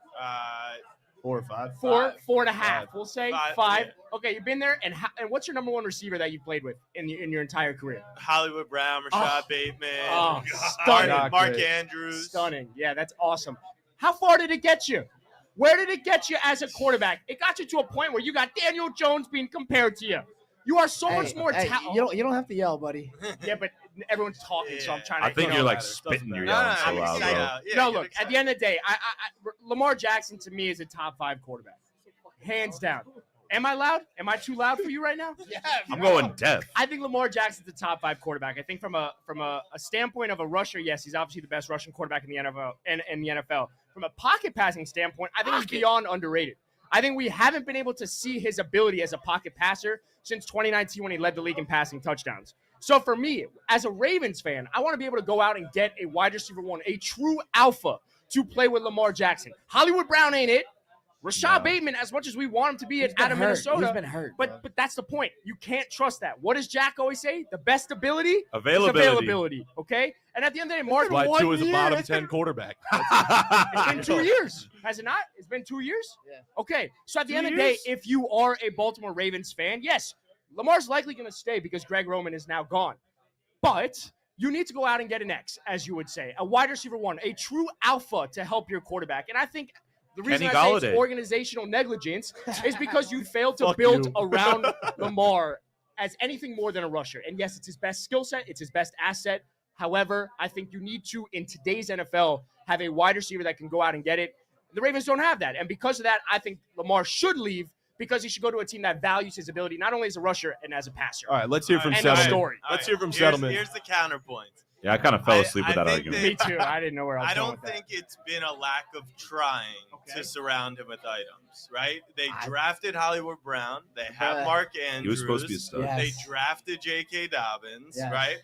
4 or 5. Four and a half. We'll say Five, five. yeah. Okay, you've been there, and what's your number one receiver that you played with in your entire career? Hollywood Brown, Rashad Bateman, Oh, Mark, stunning. Mark Andrews. Stunning. Yeah, that's awesome. How far did it get you? Where did it get you as a quarterback? It got you to a point where you got Daniel Jones being compared to you. You are so much more talented. You don't have to yell, buddy. Yeah, but everyone's talking, so I'm trying to. I think It you're don't like matter. It spitting doesn't your matter. yelling so I'm loud, excited. bro. Yeah, No, get look. At excited. the end of the day, Lamar Jackson to me is a top 5 quarterback, hands down. Am I loud? Am I too loud for you right now? Yeah. I'm going deaf. I think Lamar Jackson's a top 5 quarterback. I think from a standpoint of a rusher, yes, he's obviously the best rushing quarterback in the NFL. In the NFL, from a pocket passing standpoint, I think he's beyond underrated. I think we haven't been able to see his ability as a pocket passer since 2019 when he led the league in passing touchdowns. So for me, as a Ravens fan, I want to be able to go out and get a wide receiver one, a true alpha to play with Lamar Jackson. Hollywood Brown ain't it. Rashad No. Bateman, as much as we want him to be He's been out of hurt. Minnesota, He's been hurt. bro. but that's the point. You can't trust that. What does Jack always say? The best ability is Availability. availability. Okay? And at the end of the day, Mark, That's why Tua is a year, bottom it's 10 quarterback. it's been 2 years. Has it not? It's been 2 years? Yeah. Okay. So at the 2 end of the day, years? if you are a Baltimore Ravens fan, yes, Lamar's likely going to stay because Greg Roman is now gone. But you need to go out and get an X, as you would say, a wide receiver one, a true alpha to help your quarterback. And I think the reason Kenny I say Golladay. it's organizational negligence is because you failed to Fuck build you. around Lamar as anything more than a rusher. And yes, it's his best skill set. It's his best asset. However, I think you need to, in today's NFL, have a wide receiver that can go out and get it. The Ravens don't have that. And because of that, I think Lamar should leave because he should go to a team that values his ability, not only as a rusher and as a passer. All right, let's hear from End of Settleman. story. Let's hear from Here's- Settleman. Here's the counterpoint. Yeah, I kind of fell asleep with I that think argument. Me too. I didn't know where I was I going don't with that. think it's been a lack of trying Okay. to surround him with items, right? They I- drafted Hollywood Brown. They have Yeah. Mark Andrews. He was supposed to be a stud. Yeah. They Yes. drafted J.K. Dobbins, Yes. right?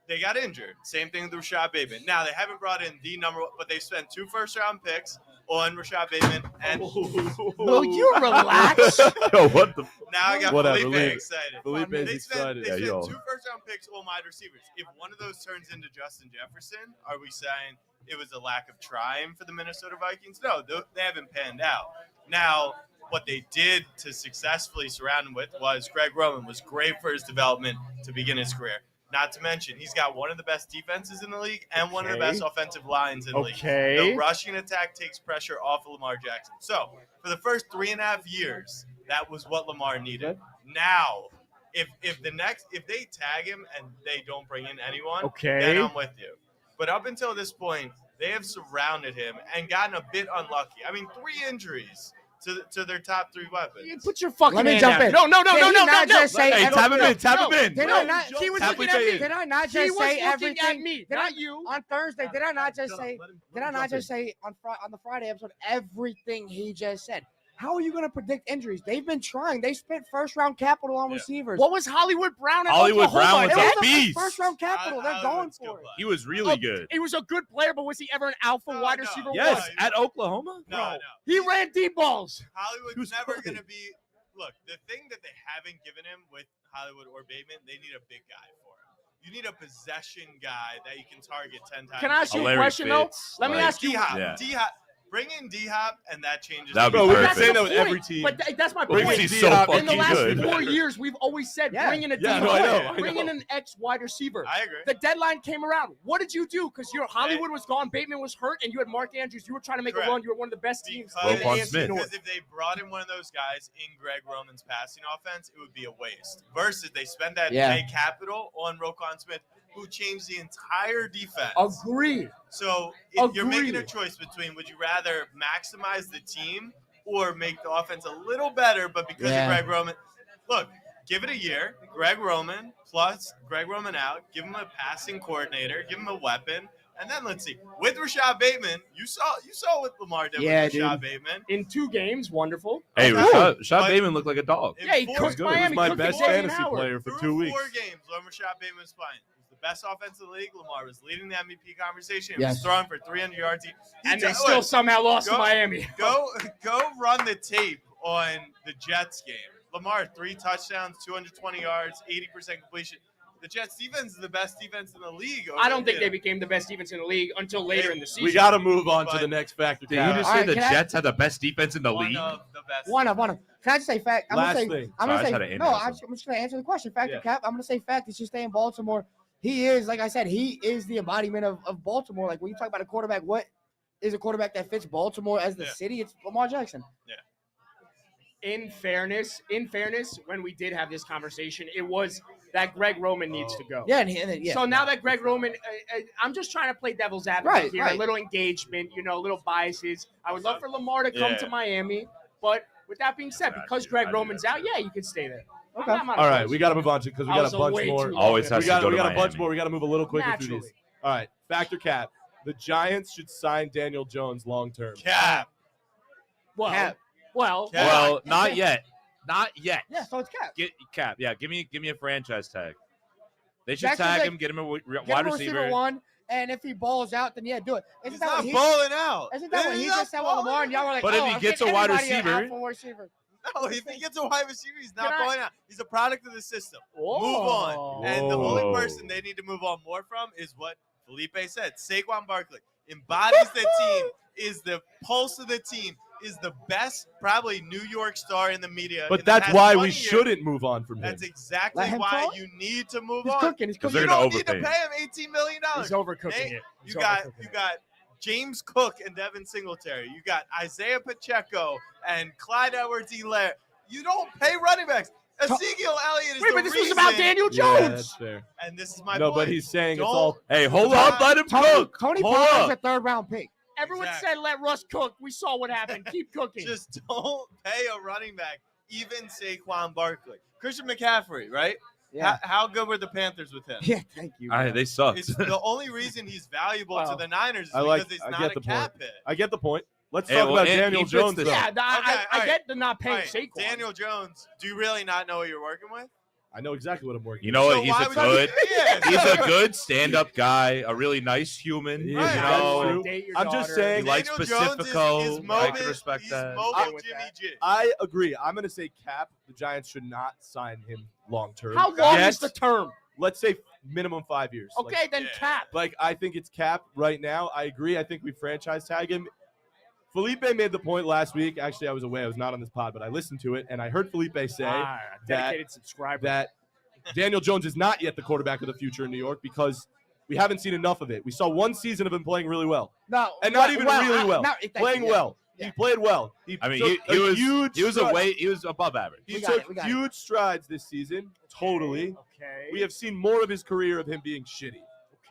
They got injured. Same thing with Rashad Bateman. Now, they haven't brought in the number one, but they spent 2 first-round picks on Rashad Bateman, and Will you relax? Yo, what the? now I got Whatever, Felipe leave it. excited. Felipe is They spent excited. Yeah, 2 yo. first-round picks on wide receivers. If one of those turns into Justin Jefferson, are we saying it was a lack of trying for the Minnesota Vikings? No, they haven't panned out. Now, what they did to successfully surround him with was Greg Roman was great for his development to begin his career. Not to mention, he's got one of the best defenses in the league and one of the best offensive lines in the league. The rushing attack takes pressure off of Lamar Jackson. So, for the first 3.5 years, that was what Lamar needed. Now, if they tag him and they don't bring in anyone, then I'm with you. But up until this point, they have surrounded him and gotten a bit unlucky. I mean, 3 injuries to their top 3 weapons. Put your fucking Let me hand jump down. in. No. Did he not just say Hey, tap him in. Tap him in. Did I not? She was Tap looking him at me. in. Did I not She just was say looking everything? at me, not you. On Thursday, did I not just Shut up. say? Let him Did I jump not in. just say on the Friday episode everything he just said? How are you going to predict injuries? They've been trying. They spent first-round capital on receivers. What was Hollywood Brown at Hollywood Oklahoma? Brown It was was a a beast. first-round capital. They're going Hollywood's for good it. play. He was really good. He was a good player, but was he ever an alpha wide No. receiver? Yes, One? at Oklahoma. No. He ran deep balls. Hollywood's He was never playing. going to be – look, the thing that they haven't given him with Hollywood or Bateman, they need a big guy for him. You need a possession guy that you can target 10 times. Can I ask you a Larry question, though? Fitz, Let me like- ask you. D-Hop. Yeah. D-Hop. Bring in D-Hop, and that changes. That would be Bro, we perfect. can say the that with point, every team. But that's my Bring point. in He's so D-Hop In the fucking last good. 4 years, we've always said Yeah. bring in a Yeah, D. no, I know, Bring in I know. an X wide receiver. I agree. The deadline came around. What did you do? Because your Hollywood was gone, Bateman was hurt, and you had Mark Andrews. You were trying to make Correct. a run. You were one of the best teams in the Roquan AFC Smith. North. Because if they brought in one of those guys in Greg Roman's passing offense, it would be a waste. Versus they spend that high capital on Roquan Smith, who changed the entire defense. Agree. So if you're making a Agreed. choice between would you rather maximize the team or make the offense a little better, but because of Greg Roman, look, give it a year. Greg Roman plus Greg Roman out. Give him a passing coordinator. Give him a weapon. And then let's see. With Rashad Bateman, you saw what Lamar did with Rashad Bateman. In 2 games, wonderful. Hey, Okay. Rashad But- Bateman looked like a dog. In Yeah, he four- cooked Good. He was Miami. my cooked best Xavier fantasy Howard. player for Through 2 weeks. 4 games when Rashad Bateman was playing. He was the best offense in the league. Lamar was leading the MVP conversation. He was throwing for 300 yards. And they still somehow lost to Miami. Go run the tape on the Jets game. Lamar, 3 touchdowns, 220 yards, 80% completion. The Jets defense is the best defense in the league. I don't think they became the best defense in the league until later in the season. We got to move on to But- the next factor. Did you Cal. just All say right, the can I- Jets had the best defense in the one league? of the best. One of. Can I just say fact? I'm Last gonna say. thing. I'm Sorry, I gonna just say. had to No, interrupt I'm just gonna answer the question. Factor, Yeah. Cap. I'm gonna say fact. It's just stay in Baltimore. He is, like I said, he is the embodiment of Baltimore. Like when you talk about a quarterback, what is a quarterback that fits Baltimore as the city? It's Lamar Jackson. In fairness, when we did have this conversation, it was that Greg Roman needs to go. Yeah, and So now that Greg Roman, I'm just trying to play devil's advocate here. Right. A little engagement, a little biases. I would love for Lamar to come to Miami, but with that being said, because Greg Roman's out, you can stay there. Okay. I'm not All right, opposed. we got to move on to because we I got was a bunch way more. too long. Always has We to got go to a bunch Miami. more. We got to move a little quicker through these. Naturally. All right, factor Cap. The Giants should sign Daniel Jones long term. Cap. Well, Cap. well, Cap. Well, not yet. Not yet. Yeah, so it's Cap. Cap. Yeah, give me a franchise tag. They should Jackson's tag like- him, get him a Get him wide a receiver receiver. 1, and if he balls out, then do it. He's Isn't that not what he? balling out. Isn't that what he He's just said not with Lamar? And y'all were like, But if oh, he I'm gets getting a wide everybody receiver- out for a receiver. No, if he gets a wide receiver, he's not Can I- balling out. He's a product of the system. Whoa. Move on. And the Whoa. only person they need to move on more from is what Felipe said. Saquon Barkley embodies the team, is the pulse of the team, is the best, probably New York star in the media. But in the that's past why 20 we years. shouldn't move on from him. That's exactly Let him why talk. you need to move He's on. cooking. He's 'Cause cooking. they're You gonna don't need to overpay pay him $18 million. he's overcooking Hey, it. He's You got overcooking it. James Cook and Devin Singletary. You got Isaiah Pacheco and Clyde Edwards-Helaire. You don't pay running backs. Ezekiel Elliott is Wait, the but this was reason, about Daniel Yeah, Jones. that's fair. and this is my No, point. but he's saying it's Don't- all. Hey, hold up, let him cook. Tony Hold Pollard's a up. 3rd-round pick. Everyone Exactly. said let Russ cook. We saw what happened. Keep cooking. Just don't pay a running back, even Saquon Barkley. Christian McCaffrey, right? Yeah. How good were the Panthers with him? Yeah, thank you. They sucked. It's the only reason he's valuable to Wow. the Niners is I like- because it's I not get a the cap point. hit. I get the point. Let's Hey, talk well, about and Daniel he fits Jones. the- though. yeah, Okay, all I right. get the not paying All right, Saquon. Daniel Jones, do you really not know what you're working with? I know exactly what I'm working. You know So what? He's why a would good. Yeah, He's so- a good stand-up guy. A really nice human. Yeah, You that's know. true. Date your I'm just daughter. saying- He likes Daniel Jones Pacifico. is I moment, can respect he's that. moment with Jimmy that. G. I agree. I'm gonna say cap. The Giants should not sign him long term. How long Yet, is the term? Let's say minimum 5 years. Okay, then yeah. cap. Like I think it's cap right now. I agree. I think we franchise tag him. Felipe made the point last week. Actually, I was away. I was not on this pod, but I listened to it, and I heard Felipe say Dedicated subscriber. that Daniel Jones is not yet the quarterback of the future in New York because we haven't seen enough of it. We saw one season of him playing really well, No, and not even really well. Thank Playing you, yeah. well. Yeah. He played well. He I mean, took he a was huge he was stride. he was above average. He We got took it, we got it. huge strides this season. Totally. Okay. We have seen more of his career of him being shitty.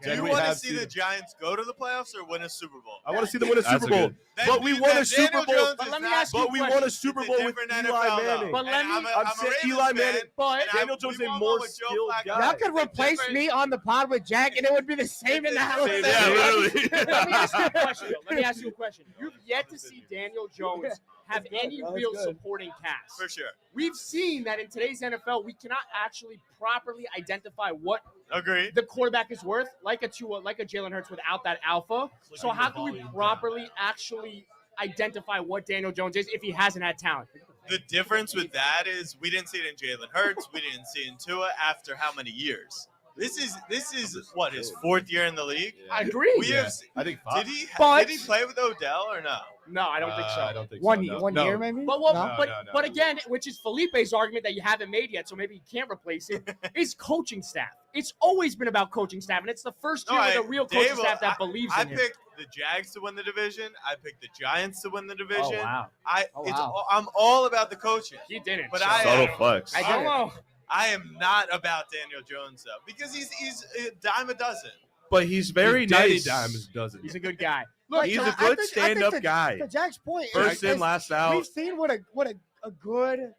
Do than you we want to have see seen the him. Giants go to the playoffs or win a Super Bowl? I want to see them win a That's Super a Bowl. good- But we won a Super Daniel Bowl. Jones But is let me not- ask you But we won a question. Super It's a Bowl with different Eli NFL, though. Manning. But let And me- I'm I'm a saying Ravens Eli fan, Manning. But and Daniel Jones is a we won more with Joe skilled Flacco. guy. Y'all could It's replace different. me on the pod with Jack, and it would be the same analysis. Yeah, literally. Let me ask you a question. Though. Let me ask you a question. You've yet to see Daniel Jones have any That was real good. supporting cast. For sure. We've seen that in today's NFL, we cannot actually properly identify what Agreed. the quarterback is worth, like a Tua, like a Jalen Hurts, without that alpha. So how can we properly actually identify what Daniel Jones is if he hasn't had talent? The difference with that is we didn't see it in Jalen Hurts. We didn't see it in Tua after how many years? This is what, his fourth year in the league? I agree. We have. I think Did he But- play with Odell or no? No, I don't think so. I don't think One, so. No. one No. year, maybe. But what? No? But again, which is Felipe's argument that you haven't made yet, so maybe you can't replace it, is coaching staff. It's always been about coaching staff, and it's the first year with a real coaching staff that believes I in him. picked the Jags to win the division. I picked the Giants to win the division. Oh wow, I'm all about the coaching. he didn't. But so- I- Subtle flex. I I don't know. I am not about Daniel Jones though, because he's a dime a dozen. But he's very His daddy nice. dimes doesn't. He's a good guy. Look, He's I a think- good I think stand-up to- guy. To Jack's point, First in, last out. we've seen what a good,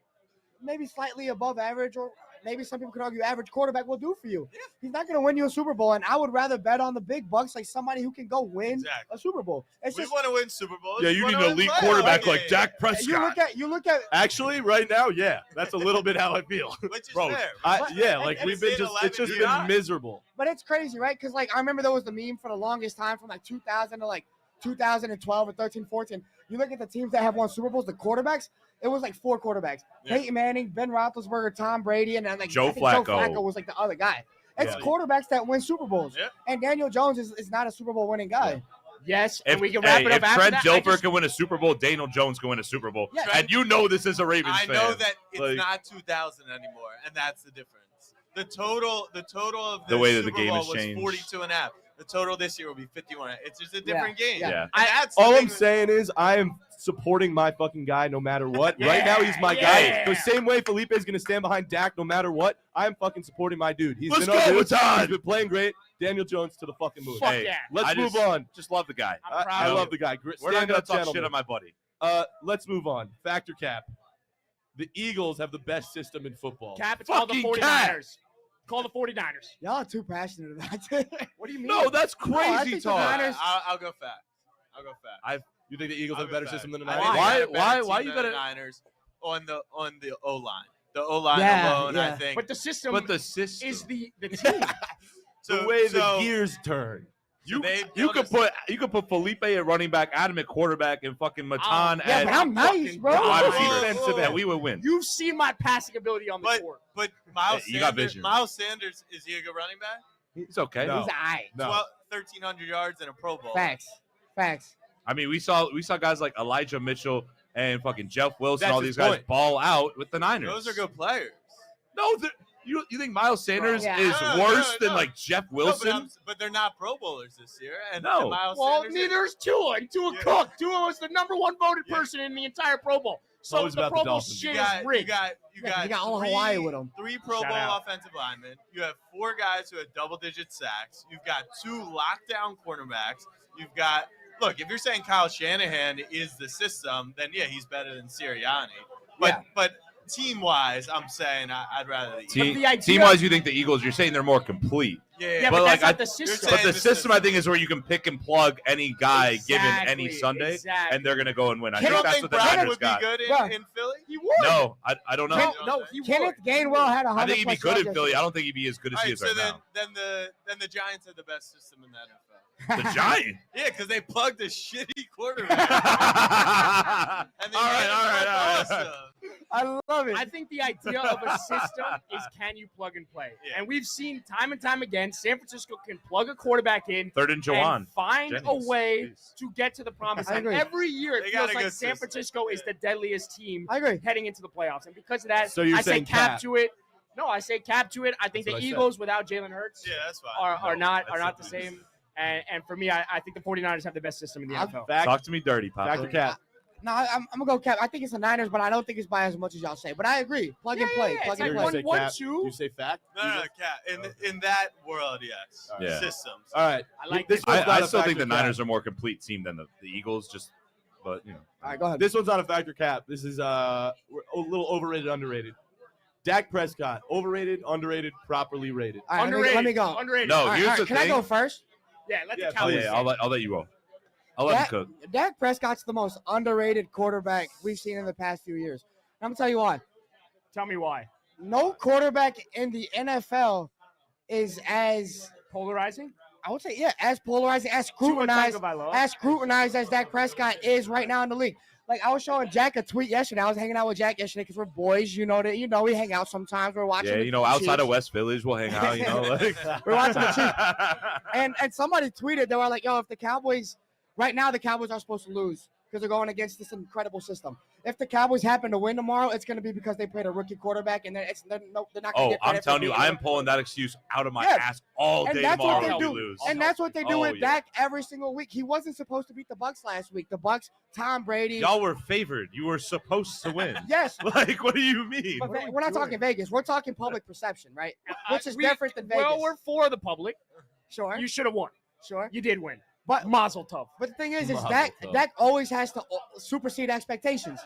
maybe slightly above average, or maybe some people could argue average quarterback will do for you. Yeah. He's not going to win you a Super Bowl, and I would rather bet on the big bucks, like somebody who can go win Exactly. a Super Bowl. It's We just want to win Super Bowls. Yeah, We you need wanna an win elite playoff quarterback like games. Dak you Prescott. look at Actually, right now, yeah, that's a little bit how I feel. Which is Bro, fair. Yeah, And- like and we've been it's it's just 11 been miserable. But it's crazy, right? Because like I remember there was the meme for the longest time from like 2000 to like 2012 or 13, 14. You look at the teams that have won Super Bowls, the quarterbacks, it was like 4 quarterbacks. Yeah. Peyton Manning, Ben Roethlisberger, Tom Brady, and then like Joe I think Joe Flacco. Flacco was like the other guy. It's Yeah. quarterbacks that win Super Bowls. Yeah. And Daniel Jones is not a Super Bowl winning guy. Yes, If, and we can wrap hey, it up if after Trent that. Dilfer can win a Super Bowl, Daniel Jones can win a Super Bowl. Yeah. And you know this is a Ravens I fan. know that it's Like- not 2000 anymore, and that's the difference. The total of The way that the Super game Bowl has was changed. 42 and a half. The total this year will be 51. It's just a different game. Yeah. Yeah. And that's the All thing I'm that- saying is I am supporting my fucking guy no matter what. Right now, he's my Yeah. guy. The same way Felipe is going to stand behind Dak no matter what. I'm fucking supporting my dude. He's Let's been go, our dude. Matan. He's been playing great. Daniel Jones to the fucking moon. Fuck Hey, yeah. Let's I move just- on. Just love the guy. I'm proud I of love you. the guy. We're not Stand gonna up, talk gentlemen. shit on my buddy. Let's move on. Factor cap. The Eagles have the best system in football. Cap, it's called the Fucking 49ers. Call the 49ers. Y'all are too passionate about it. What do you mean? No, that's No, I crazy think the talk. Niners- I'll go fast. I'll go fast. You think the Eagles I'll have a go better fast. system than the I Niners? think Why- they have a better why team you than the gotta- Niners on the O line? The O line Yeah, alone, yeah. I think. But the system But the system. is the team. The way the gears turn. you they you built could a- put Felipe at running back, Adam at quarterback, and fucking Matan Yeah, at but I'm nice, fucking bro. God. wide Whoa, receiver, defensive and end. we would win. You've seen my passing ability on the But court. but Miles You got Sanders, vision. Miles Sanders, is he a good running back? It's okay. No. He's aight. No. 1,300 yards and a Pro Bowl. Facts. I mean, we saw guys like Elijah Mitchell and fucking Jeff Wilson, That's all his these guys point. ball out with the Niners. Those are good players. No, you think Miles Sanders Yeah. is No, worse no. than like Jeff No, Wilson? but they're not Pro Bowlers this year. And No. and Miles Well, Sanders neither is Tua. And Tua Yeah. Cook. Tua was the number 1 voted Yeah. person in the entire Pro Bowl. So always the about Pro the Bowl Dolphins. shit You got, is you rigged. got, you Yeah, got, you got all three, Hawaii with 'em. 3 Pro Shout Bowl out. offensive linemen. You have 4 guys who had double-digit sacks. You've got 2 lockdown cornerbacks. You've got look. If you're saying Kyle Shanahan is the system, then yeah, he's better than Sirianni. But team-wise, I'm saying I'd rather the Eagles. the idea- Team-wise, you think the Eagles? You're saying they're more complete. Yeah, But but like, that's not I- the system. But the system, I think, is where you can pick and plug any guy given any Exactly, Sunday, exactly. and they're gonna go and win. I You think don't that's think what the Brad Niners would be got. good Bruh. in Philly? He would. No, I don't know. No, he would. Kenneth Gainwell had 100. I think he'd be plus good in yards Philly. I don't think he'd be as good as All he right, is so right then now. the Giants have the best system in the NFL. The Giants. Yeah, because they plugged a shitty quarterback. And they All right, made him all right, look all right. awesome. I love it. I think the idea of a system is can you plug and play? Yeah. And we've seen time and time again, San Francisco can plug a quarterback in Third and Jawan. and find a Jennings. way Jeez. to get to the promised I land. agree. Every year it They got feels a like good San system. Francisco is the deadliest team I agree. heading into the playoffs. And because of that, So you're I say saying cap cap. to it. No, I say cap to it. I think That's the what I said. Eagles without Jalen Hurts Yeah, that's fine. are No, not that's the not same. And for me, I think the 49ers have the best system in the NFL. Fact, Talk to me dirty, Pop. fact or cap? No, I'm gonna go Cap. I think it's the Niners, but I don't think it's by as much as y'all say. But I agree. Plug and play. Plug It's and like play. You say one, cap? two. You say fact? No, Cat. In that world, yes. All right. Yeah. Systems. All right. I like this. this. One's not I a still think factor the cap. Niners are a more complete team than the Eagles. But you know. All right, go ahead. This one's not a factor cap. This is we're a little overrated, underrated. Dak Prescott, overrated, underrated, properly rated. All right, Underrated. let me go. Underrated. No, All right, here's all right, the can thing. I go first? Yeah, let Yeah, the Oh Cowboys. yeah, I'll let you go. I'll let you cook. Dak Prescott's the most underrated quarterback we've seen in the past few years. I'm gonna tell you why. Tell me why. No quarterback in the NFL is as Polarizing? I would say, as polarizing, as Tua scrutinized, Tagovailoa. as Dak Prescott is right now in the league. Like I was showing Jack a tweet yesterday. I was hanging out with Jack yesterday because we're boys. You know that. You know we hang out sometimes. We're watching. Yeah, the you know, outside Chiefs. of West Village, we'll hang out. You know, like We're watching the Chiefs. And somebody tweeted, they were like, yo, if the Cowboys, right now the Cowboys are supposed to lose because they're going against this incredible system. If the Cowboys happen to win tomorrow, it's going to be because they played a rookie quarterback and they're not going to Oh, get I'm credit for telling you, being I'm pulling that excuse out of my Yeah. ass all And day that's what tomorrow they if we do. lose. And that's what they do Oh, with yeah. Dak every single week. He wasn't supposed to beat the Bucks last week. The Bucks, Tom Brady. Y'all were favored. You were supposed to win. Yes, Like, what do you mean? but What are we we're not doing? talking Vegas. We're talking public perception, right? Which is different than Vegas. Well, we're for the public. Sure, You should have won. sure. You did win. But Mazel tov. But the thing is Mazel Dak tov. Dak always has to supersede expectations.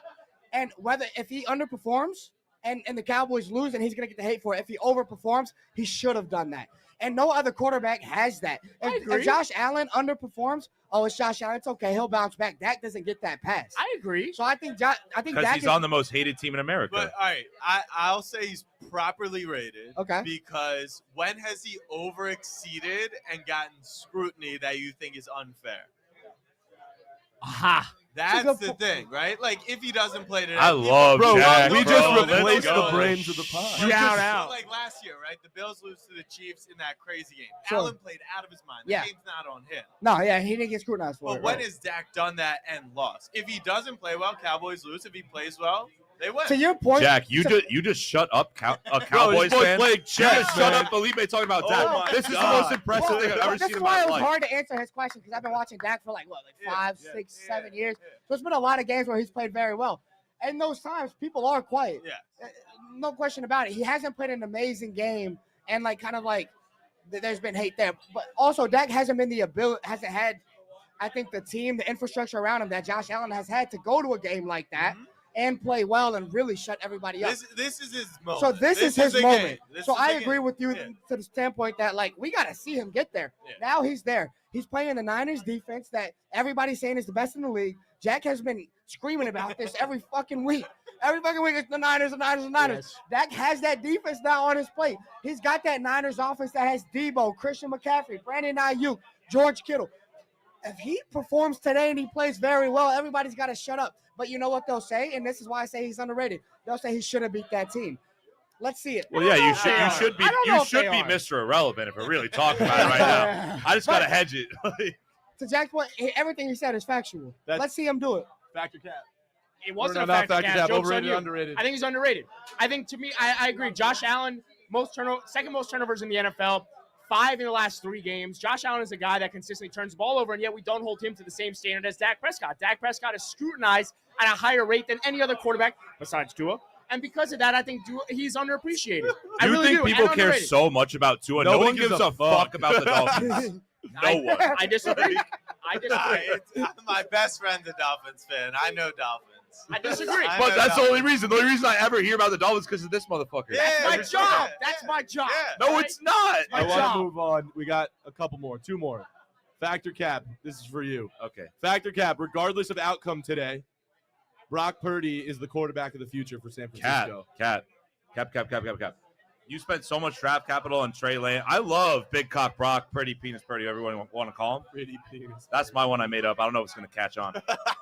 And if he underperforms and the Cowboys lose, and he's gonna get the hate for it. If he overperforms, he should have done that. And no other quarterback has that. I agree. If Josh Allen underperforms, it's Josh Allen. It's okay. He'll bounce back. Dak doesn't get that pass. I agree. So I think Because Dak he's is, on the most hated team in America. But all right, I'll say he's properly rated. Okay. Because when has he overexceeded and gotten scrutiny that you think is unfair? Aha. That's good the po- thing, right? Like if he doesn't play today, I love Bro, Jack. we bro. just Let's replaced go. the brains of the pod. Shout Shout out. Like last year, right? The Bills lose to the Chiefs in that crazy game. Sure. Allen played out of his mind. The Yeah. game's not on him. No, yeah, he didn't get scrutinized for But it. when right. has Dak done that and lost? If he doesn't play well, Cowboys lose. If he plays well, they win. To your point, Jack, you to- just shut up, a Bro, Cowboys this boy's fan. playing You chess, just shut man. up, Felipe talking about Oh Dak. my This is the God. most impressive thing I've ever this seen is in why my it was life. hard to answer his question because I've been watching Dak for like Yeah, 5, yeah, 6, yeah, 7 years. yeah. So it's been a lot of games where he's played very well. And those times, people are quiet. Yeah. No question about it. He hasn't played an amazing game, and there's been hate there. But also, Dak hasn't had, I think, the team, the infrastructure around him that Josh Allen has had to go to a game like that Mhm. and play well and really shut everybody up. This is his moment. So this is his the moment. game. This So is I the agree game. with you Yeah. to the standpoint that we got to see him get there. Yeah. Now he's there. He's playing the Niners defense that everybody's saying is the best in the league. Jack has been screaming about this every fucking week. Every fucking week it's the Niners, the Niners, the Niners. Dak has that defense now on his plate. He's got that Niners offense that has Debo, Christian McCaffrey, Brandon Ayuk, George Kittle. If he performs today and he plays very well, everybody's got to shut up. But you know what they'll say, and this is why I say he's underrated. They'll say he should have beat that team. Let's see it. Well, yeah, you should. They You are. should be. I don't know You if they should be are. Mr. Irrelevant if we're really talking about it right now. I just gotta hedge it. To Jack's point, everything he said is factual. That's- Let's see him do it. Factor cap. It wasn't Or a not factor factor cap. cap. Joke's on Overrated, you. underrated. I think he's underrated. I think to me, I agree. Josh Allen, second most turnovers in the NFL, 5 in the last 3 games. Josh Allen is a guy that consistently turns the ball over, and yet we don't hold him to the same standard as Dak Prescott. Dak Prescott is scrutinized at a higher rate than any other quarterback besides Tua. And because of that, I think he's underappreciated. I You really think do. people and care underrated. so much about Tua? No Nobody one gives gives a a fuck fuck. about the Dolphins. No one. I disagree. I disagree. My best friend's a Dolphins fan. I know Dolphins. I disagree. But that's the only reason. The only reason I ever hear about the Dolphins because of this motherfucker. That's my job. That's my job. Yeah. No, it's not. I want job. to move on. We got a couple more, 2 more. Factor Cap, this is for you. Okay. Factor Cap, regardless of outcome today, Brock Purdy is the quarterback of the future for San Francisco. Cap. You spent so much draft capital on Trey Lance. I love Big Cock Brock, Pretty Penis Purdy, whatever you want to call him. Pretty penis. That's my one I made up. I don't know if it's going to catch on.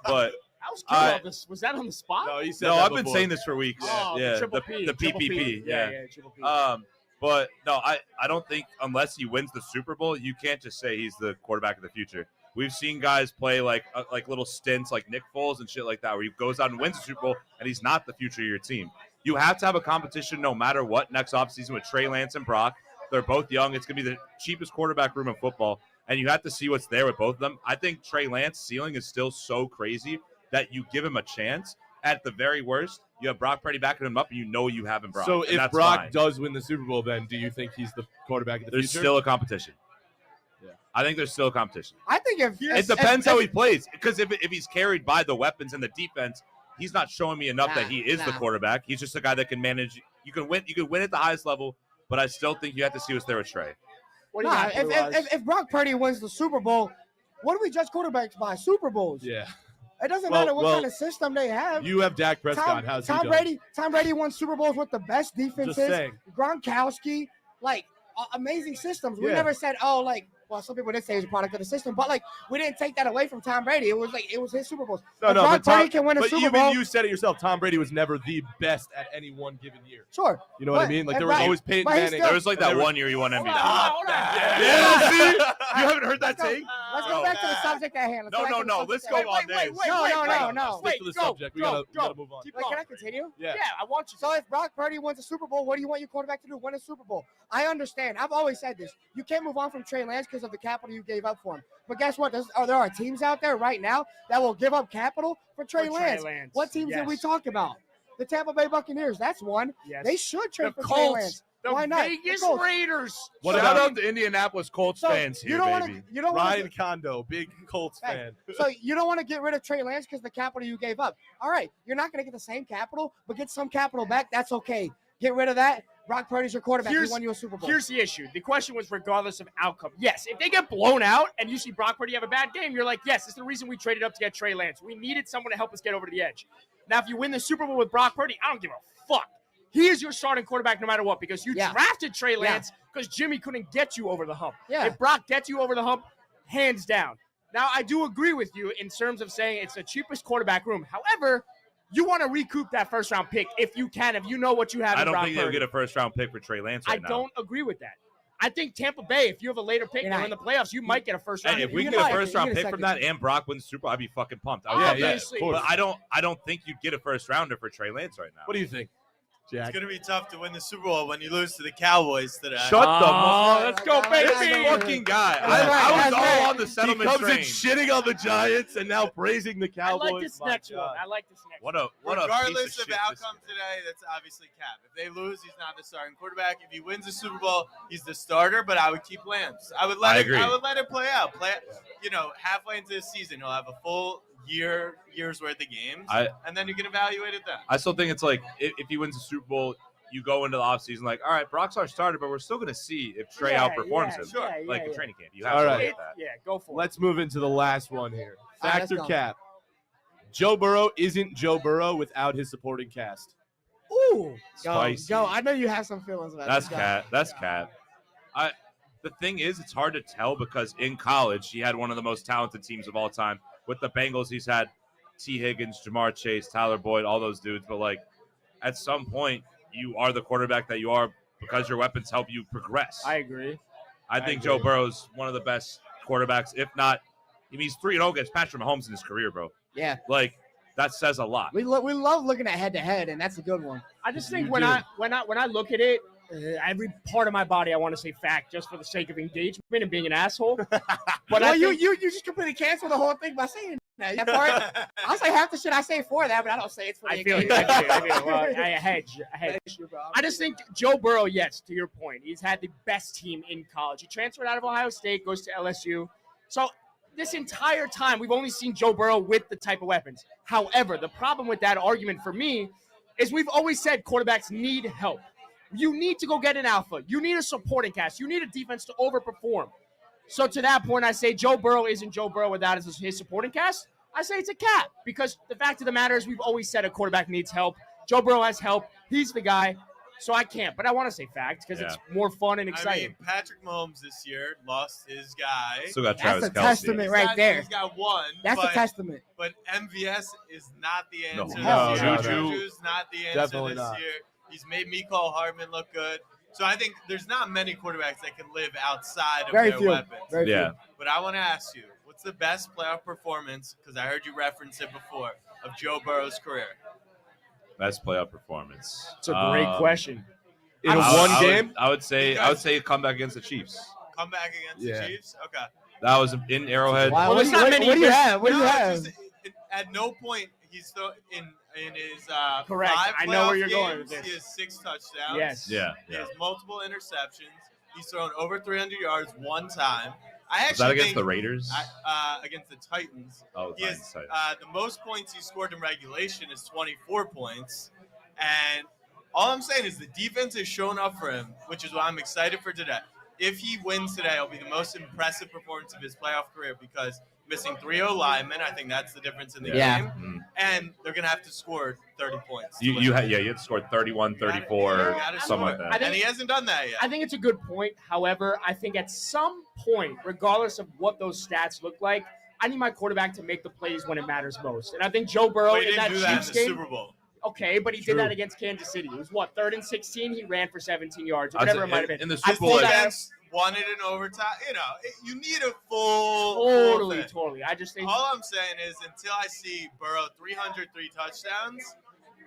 But I was curious about this. Was that on the spot? No, he said no, that I've been before. saying this for weeks. Oh, Yeah, triple the P, triple PPP. Yeah. triple P. But no, I don't think unless he wins the Super Bowl, you can't just say he's the quarterback of the future. We've seen guys play like little stints like Nick Foles and shit like that where he goes out and wins the Super Bowl and he's not the future of your team. You have to have a competition no matter what next offseason with Trey Lance and Brock. They're both young. It's going to be the cheapest quarterback room in football, and you have to see what's there with both of them. I think Trey Lance's ceiling is still so crazy that you give him a chance. At the very worst, you have Brock Purdy backing him up, and you know you have him Brock. So and if that's Brock fine. does win the Super Bowl, then do you think he's the quarterback of the There's future? still a competition. Yeah. I think there's still a competition. I think It depends how he plays. Because if he's carried by the weapons and the defense, he's not showing me enough that he is the quarterback. He's just a guy that can manage. You can win at the highest level, but I still think you have to see what's there with Trey. What do you got, Blue Eyes? if Brock Purdy wins the Super Bowl, what do we judge quarterbacks by? Super Bowls. Yeah. It doesn't Well- matter what well, kind of system they have. You have Dak Prescott. How's he Tom doing? Brady. Tom Brady won Super Bowls with the best Just defenses. saying. Gronkowski, amazing systems. We Yeah. never said, some people did say he's a product of the system, but we didn't take that away from Tom Brady. It was his Super Bowls. No, If no, Brock but Purdy can win a but Super even Bowl. you said it yourself. Tom Brady was never the best at any one given year. Sure. You know what I But- mean? Like and there was right- always Peyton but he's Manning. still- There was like that There was- one year you won MVP. Hold on. Yeah, see? You haven't heard that Let's go- take? Let's go back to the subject at hand. No. Let's go on this. No. Stick to the subject. We gotta move on. Keep Wait, can going. I continue? Yeah. Yeah, I want you to. So if Brock Purdy wins a Super Bowl, what do you want your quarterback to do? Win a Super Bowl. I understand. I've always said this. You can't move on from Trey Lance because of the capital you gave up for him. But guess what? There are teams out there right now that will give up capital for Trey Lance. What teams did we Yes. talk about? The Tampa Bay Buccaneers. That's one. Yes. They should trade The for Trey Colts. Lance. The Why not? The Vegas Colts. Raiders. What Shout about out to Indianapolis Colts So fans you here, don't baby. want to. You don't want Ryan Kondo, big Colts fan. So you don't want to get rid of Trey Lance because the capital you gave up. All right, you're not going to get the same capital, but get some capital back. That's okay. Get rid of that. Brock Purdy's your quarterback. He won you a Super Bowl. Here's the issue. The question was regardless of outcome. Yes, if they get blown out and you see Brock Purdy have a bad game, you're like, yes, it's the reason we traded up to get Trey Lance. We needed someone to help us get over the edge. Now, if you win the Super Bowl with Brock Purdy, I don't give a fuck. He is your starting quarterback no matter what because you drafted Trey Lance because Jimmy couldn't get you over the hump. Yeah. If Brock gets you over the hump, hands down. Now, I do agree with you in terms of saying it's the cheapest quarterback room. However, you want to recoup that first-round pick if you can, if you know what you have I in don't Brock think Purdy. they'll get a first-round pick for Trey Lance right now. I don't agree with that. I think Tampa Bay, if you have a later pick and they're in the playoffs, you might get a first-round Hey, pick. if we You can get get a a first-round second. pick from that and Brock wins the Super Bowl, I'd be fucking pumped. Yeah, Obviously. of course. But I don't think you'd get a first-rounder for Trey Lance right now. What do you think, Jack? It's going to be tough to win the Super Bowl when you lose to the Cowboys today. Shut the Oh, fuck let's go, That's This baby. fucking guy. That's right, I was that's all right. on the He settlement comes train. in shitting on the Giants and now praising the I Cowboys. like this My next God. one. I like this next What one. a Regardless piece of of shit outcome today, that's obviously Cap. If they lose, he's not the starting quarterback. If he wins the Super Bowl, he's the starter. But I would keep Lance. I would let it play out. Halfway into the season, he'll have a full year's worth of games, and then you can evaluate it then. I still think it's like if he wins the Super Bowl, you go into the offseason like, all right, Brock's our starter, but we're still going to see if Trey outperforms him. Sure. Like in training camp. You have All to right. look at that. Yeah, go for it. Let's move into the last one here. All right, let's Factor go. Cap. Joe Burrow isn't Joe Burrow without his supporting cast. Ooh, Spicy. Go. I know you have some feelings about That's this. Cat. That's Cat. The thing is, it's hard to tell because in college, he had one of the most talented teams of all time. With the Bengals, he's had T. Higgins, Jamar Chase, Tyler Boyd, all those dudes. But, like, at some point, you are the quarterback that you are because your weapons help you progress. I agree. I think Joe Burrow's one of the best quarterbacks, if not – he's 3-0 against Patrick Mahomes in his career, bro. Yeah. Like, that says a lot. We love looking at head-to-head, and that's a good one. I just think You when do. I look at it, every part of my body I want to say fact just for the sake of engagement and being an asshole. But you just completely cancel the whole thing by saying that part. I'll say half the shit I say for that, but I don't say it's for the I feel you. engagement. I feel you. Well, I hedge. I just think Joe Burrow, yes, to your point, he's had the best team in college. He transferred out of Ohio State, goes to LSU. So this entire time, we've only seen Joe Burrow with the type of weapons. However, the problem with that argument for me is we've always said quarterbacks need help. You need to go get an alpha. You need a supporting cast. You need a defense to overperform. So to that point, I say Joe Burrow isn't Joe Burrow without his supporting cast. I say it's a cap because the fact of the matter is we've always said a quarterback needs help. Joe Burrow has help. He's the guy. So I can't, but I want to say fact because it's more fun and exciting. I mean, Patrick Mahomes this year lost his guy. Still got Travis That's a Kelce. testament right there. He's got one. That's a testament. But MVS is not the answer No, this year. Juju. Juju's not the answer Definitely this not. year. He's made Mecole Hardman look good. So I think there's not many quarterbacks that can live outside of Very their few. weapons. Very Yeah. But I want to ask you, what's the best playoff performance, because I heard you reference it before, of Joe Burrow's career? Best playoff performance. It's a great question. In I one would- game? I would say a comeback against the Chiefs. Come back against Yeah. the Chiefs? Okay. That was in Arrowhead. Wow, Well, what, it's do not you- many what do you years. have? What do you No, have? just, at no point he's in his Correct. 5 I know where playoff you're going games, with this. He has 6 touchdowns. Yes. Yeah. He has multiple interceptions. He's thrown over 300 yards one time. I Was that actually against think the Raiders? against the Titans. Oh, He has, Titans. the most points he scored in regulation is 24 points. And all I'm saying is the defense has shown up for him, which is why I'm excited for today. If he wins today, it'll be the most impressive performance of his playoff career because missing 3 linemen, I think that's the difference in the Yeah. game. Mhm. And they're going to have to score 30 points. to You win. you had to score 31, 34, You gotta something like score. that. I think- And he hasn't done that yet. I think it's a good point. However, I think at some point, regardless of what those stats look like, I need my quarterback to make the plays when it matters most. And I think Joe Burrow But he in didn't that do that in Chiefs the game, Super Bowl. okay, but he True. did that against Kansas City. It was what, 3rd and 16? He ran for 17 yards or I'd whatever say it might have been. in the I Super Bowl, think I- that- Defense won it in overtime. You know, you need a full Totally, thing. totally. I just think All I'm saying is until I see Burrow 303 touchdowns,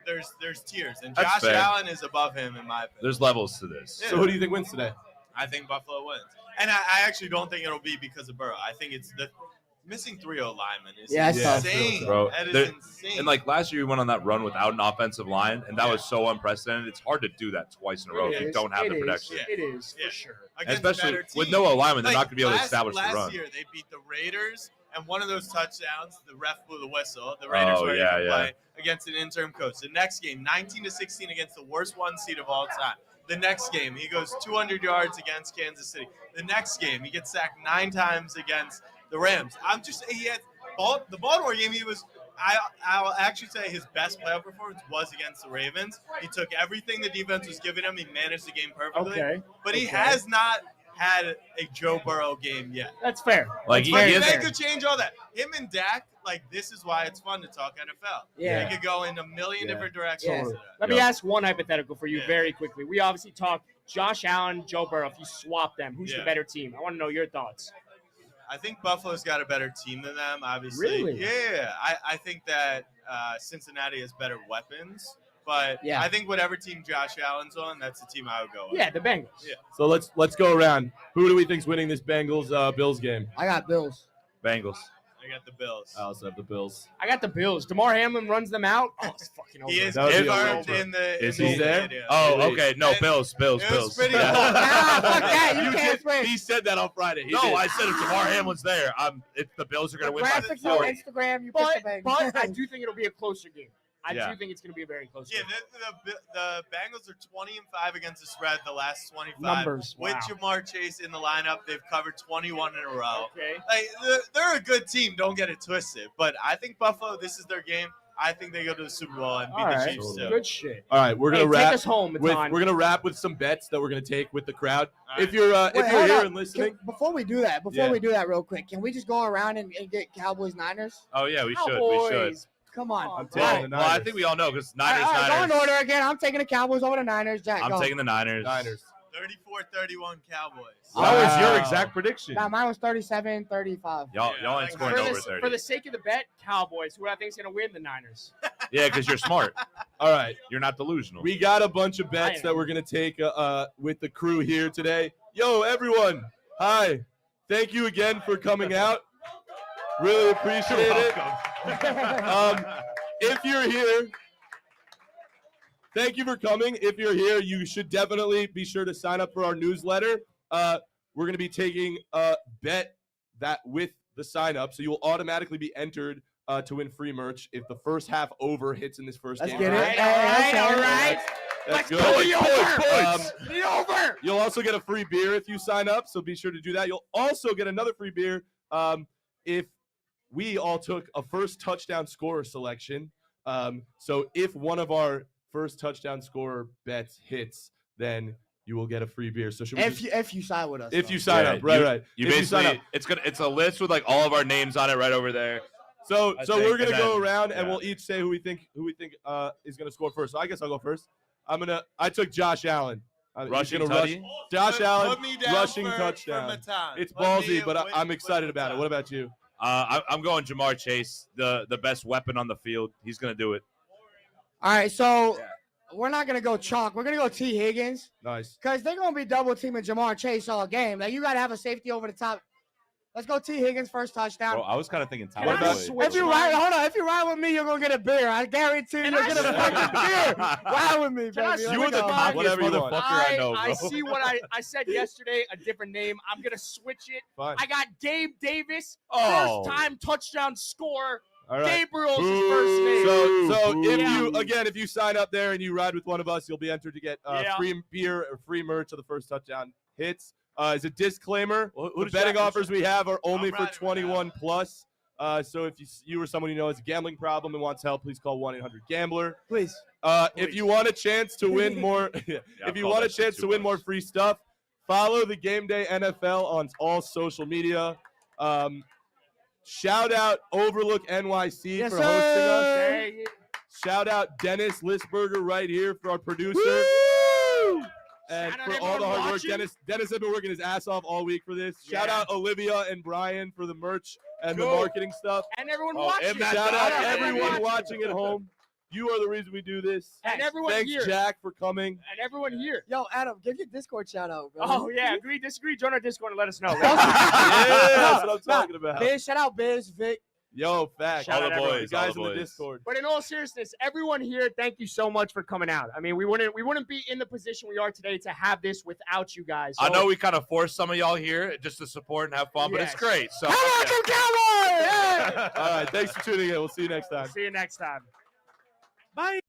there's tiers. And That's Josh fair. Allen is above him in my opinion. There's levels to this. Yeah. So who do you think wins today? I think Buffalo wins. And I actually don't think it'll be because of Burrow. I think it's the missing 3 linemen is Yeah, it's tough. insane. Bro, That is there- insane. And like last year, we went on that run without an offensive line, and that was so unprecedented. It's hard to do that twice in a row if you don't have the protection. Yeah. It is, Yeah. for sure. Against Especially better with teams. no alignment, they're Like, not going to be able to last- establish the last run. year, they beat the Raiders, and one of those touchdowns, the ref blew the whistle. The Raiders Oh, were yeah, able to yeah. play against an interim coach. The next game, 19-16 against the worst 1 seed of all time. The next game, he goes 200 yards against Kansas City. The next game, he gets sacked 9 times against the Rams. He had the Baltimore game. He was. I'll actually say his best playoff performance was against the Ravens. He took everything the defense was giving him. He managed the game perfectly. Okay. But he Okay. has not had a Joe Burrow game yet. That's fair. Like, That's he But very is- they fair. could change all that. Him and Dak, like, this is why it's fun to talk NFL. Yeah. They could go in a million Yeah. different directions. Yeah. today. Let me Yeah. ask one hypothetical for you Yeah. very quickly. We obviously talked Josh Allen, Joe Burrow. If you swap them, who's the Yeah. better team? I want to know your thoughts. I think Buffalo's got a better team than them, obviously. Really? Yeah. I think that Cincinnati has better weapons. But Yeah. I think whatever team Josh Allen's on, that's the team I would go with. Yeah, the Bengals. Yeah. So let's go around. Who do we think's winning this Bengals Bills game? I got Bills. Bengals. I got the Bills. I also have the Bills. I got the Bills. DeMar Hamlin runs them out. Oh, it's fucking over. He is That would be confirmed over. in the. Is in he the there? stadium. Oh, okay. No, And Bills. it was pretty Yeah. cool. Ah, fuck that. You can't did- switch. He said that on Friday. He No, did. I said if Jamar Hamlin's there, if the Bills are going to win by Graphics on 40. Instagram. You But, pick the but I Bengals. do think it'll be a closer game. I Yeah. do think it's going to be a very close Yeah, game. the Bengals are 20-5 against the spread the last 25. Numbers, With wow. Jamar Chase in the lineup, they've covered 21 in a row. Okay. Like, they're a good team. Don't get it twisted. But I think Buffalo, this is their game. I think they go to the Super Bowl and beat All the right. Chiefs too. Good shit. All right, we're Hey, gonna take wrap us home, with Matan. we're gonna wrap with some bets that we're gonna take with the crowd. All right. If you're Wait, here hold up. and listening, Before we do that, Yeah. real quick, can we just go around and get Cowboys Niners? Oh, yeah, we should. We should. Cowboys. Come on. I'm taking All the Well, I Niners. think we all know because right, Niners, go in Niners. order again. I'm taking the Cowboys over the Niners. Jack, I'm go. taking the Niners. Niners. 34-31 Cowboys. That was your Wow. exact prediction. Nah, mine was 37-35. Y'all Yeah, ain't like, scoring For over the, 30. for the sake of the bet, Cowboys. Who I think is going to win? The Niners. Yeah, because you're smart. All right, You're not delusional. we got a bunch of bets I that am. we're gonna take with the crew here today. Yo, everyone! Hi, thank you again for coming out. Really appreciate it. If you're here, thank you for coming. If you're here, you should definitely be sure to sign up for our newsletter. We're going to be taking a bet that with the sign up, so you will automatically be entered to win free merch if the first half over hits in this first Let's game. get it. All right. That's Let's good. go the over. Um, The over. You'll also get a free beer if you sign up, so be sure to do that. You'll also get another free beer if we all took a first touchdown scorer selection. So if one of our first touchdown scorer bets hits, then you will get a free beer. So should we If you sign with us. if though. you sign up, right. You If you sign up. basically it's a list with like all of our names on it right over there. So I so think, we're gonna and go then- around and yeah. we'll each say who we think is gonna score first. So I guess I'll go first. I took Josh Allen. He's Rushing gonna rush. tutty? Josh Allen Put me down rushing for touchdown. Matan. It's Put me ballsy, but with- I'm with excited about it. Matan. What about you? I'm going Jamar Chase, the best weapon on the field. He's gonna do it. All right, so we're not gonna go chalk. We're gonna go T. Higgins Nice. because they're gonna be double teaming Jamar Chase all game. Like you gotta have a safety over the top. Let's go T. Higgins first touchdown. Bro, I was kind of thinking Can Tyler I Boyd. switch If you mine? ride with me, you're gonna get a beer. I guarantee Can you're I gonna switch? fucking beer. Ride with me, Can I baby. switch You were the mine? cockiest Whatever you want. motherfucker I know, bro. I see what I said yesterday, a different name. I'm going to switch it. Fine. I got Gabe Davis, Oh. first time touchdown scorer. All right. Gabriel's his first name. So if Yeah. if you sign up there and you ride with one of us, you'll be entered to get Yeah. free beer or free merch of the first touchdown hits. As a disclaimer, Who the does betting Jack- offers we have are only I'm for riding with 21 plus. So if you or someone you know has a gambling problem and wants help, please call 1-800-GAMBLER. Please. If you want a chance to win more, if I've you called want a that shit chance too to win much. more free stuff, follow the Game Day NFL on all social media. Shout out Overlook NYC Yes, for hosting us. sir. Dang it. Shout out Dennis Lisberger right here for our producer. And Shout out for all everyone the hard work, watching. Dennis has been working his ass off all week for this. Shout Yeah. out Olivia and Brian for the merch and the Cool. marketing stuff. And everyone Oh, watching. and that- Shout out Shout out everyone everyone watching at home. You are the reason we do this. And everyone Thanks, here. Jack, for coming. And everyone here. Yo, Adam, give your Discord shout out, bro. Oh, yeah. Agree, disagree. Join our Discord and let us know. Yeah, that's what I'm Nah, talking about. Biz, shout out Biz, Vic. Yo, facts. Shout All out the everyone. The boys, guys all in the the boys. Discord. But in all seriousness, everyone here, thank you so much for coming out. I mean, we wouldn't be in the position we are today to have this without you guys. I So- know we kind of forced some of y'all here just to support and have fun, but it's Yes. great. So Come on, yeah. you Cowboy! Yeah. All right, thanks for tuning in. We'll see you next time. See you next time. Bye.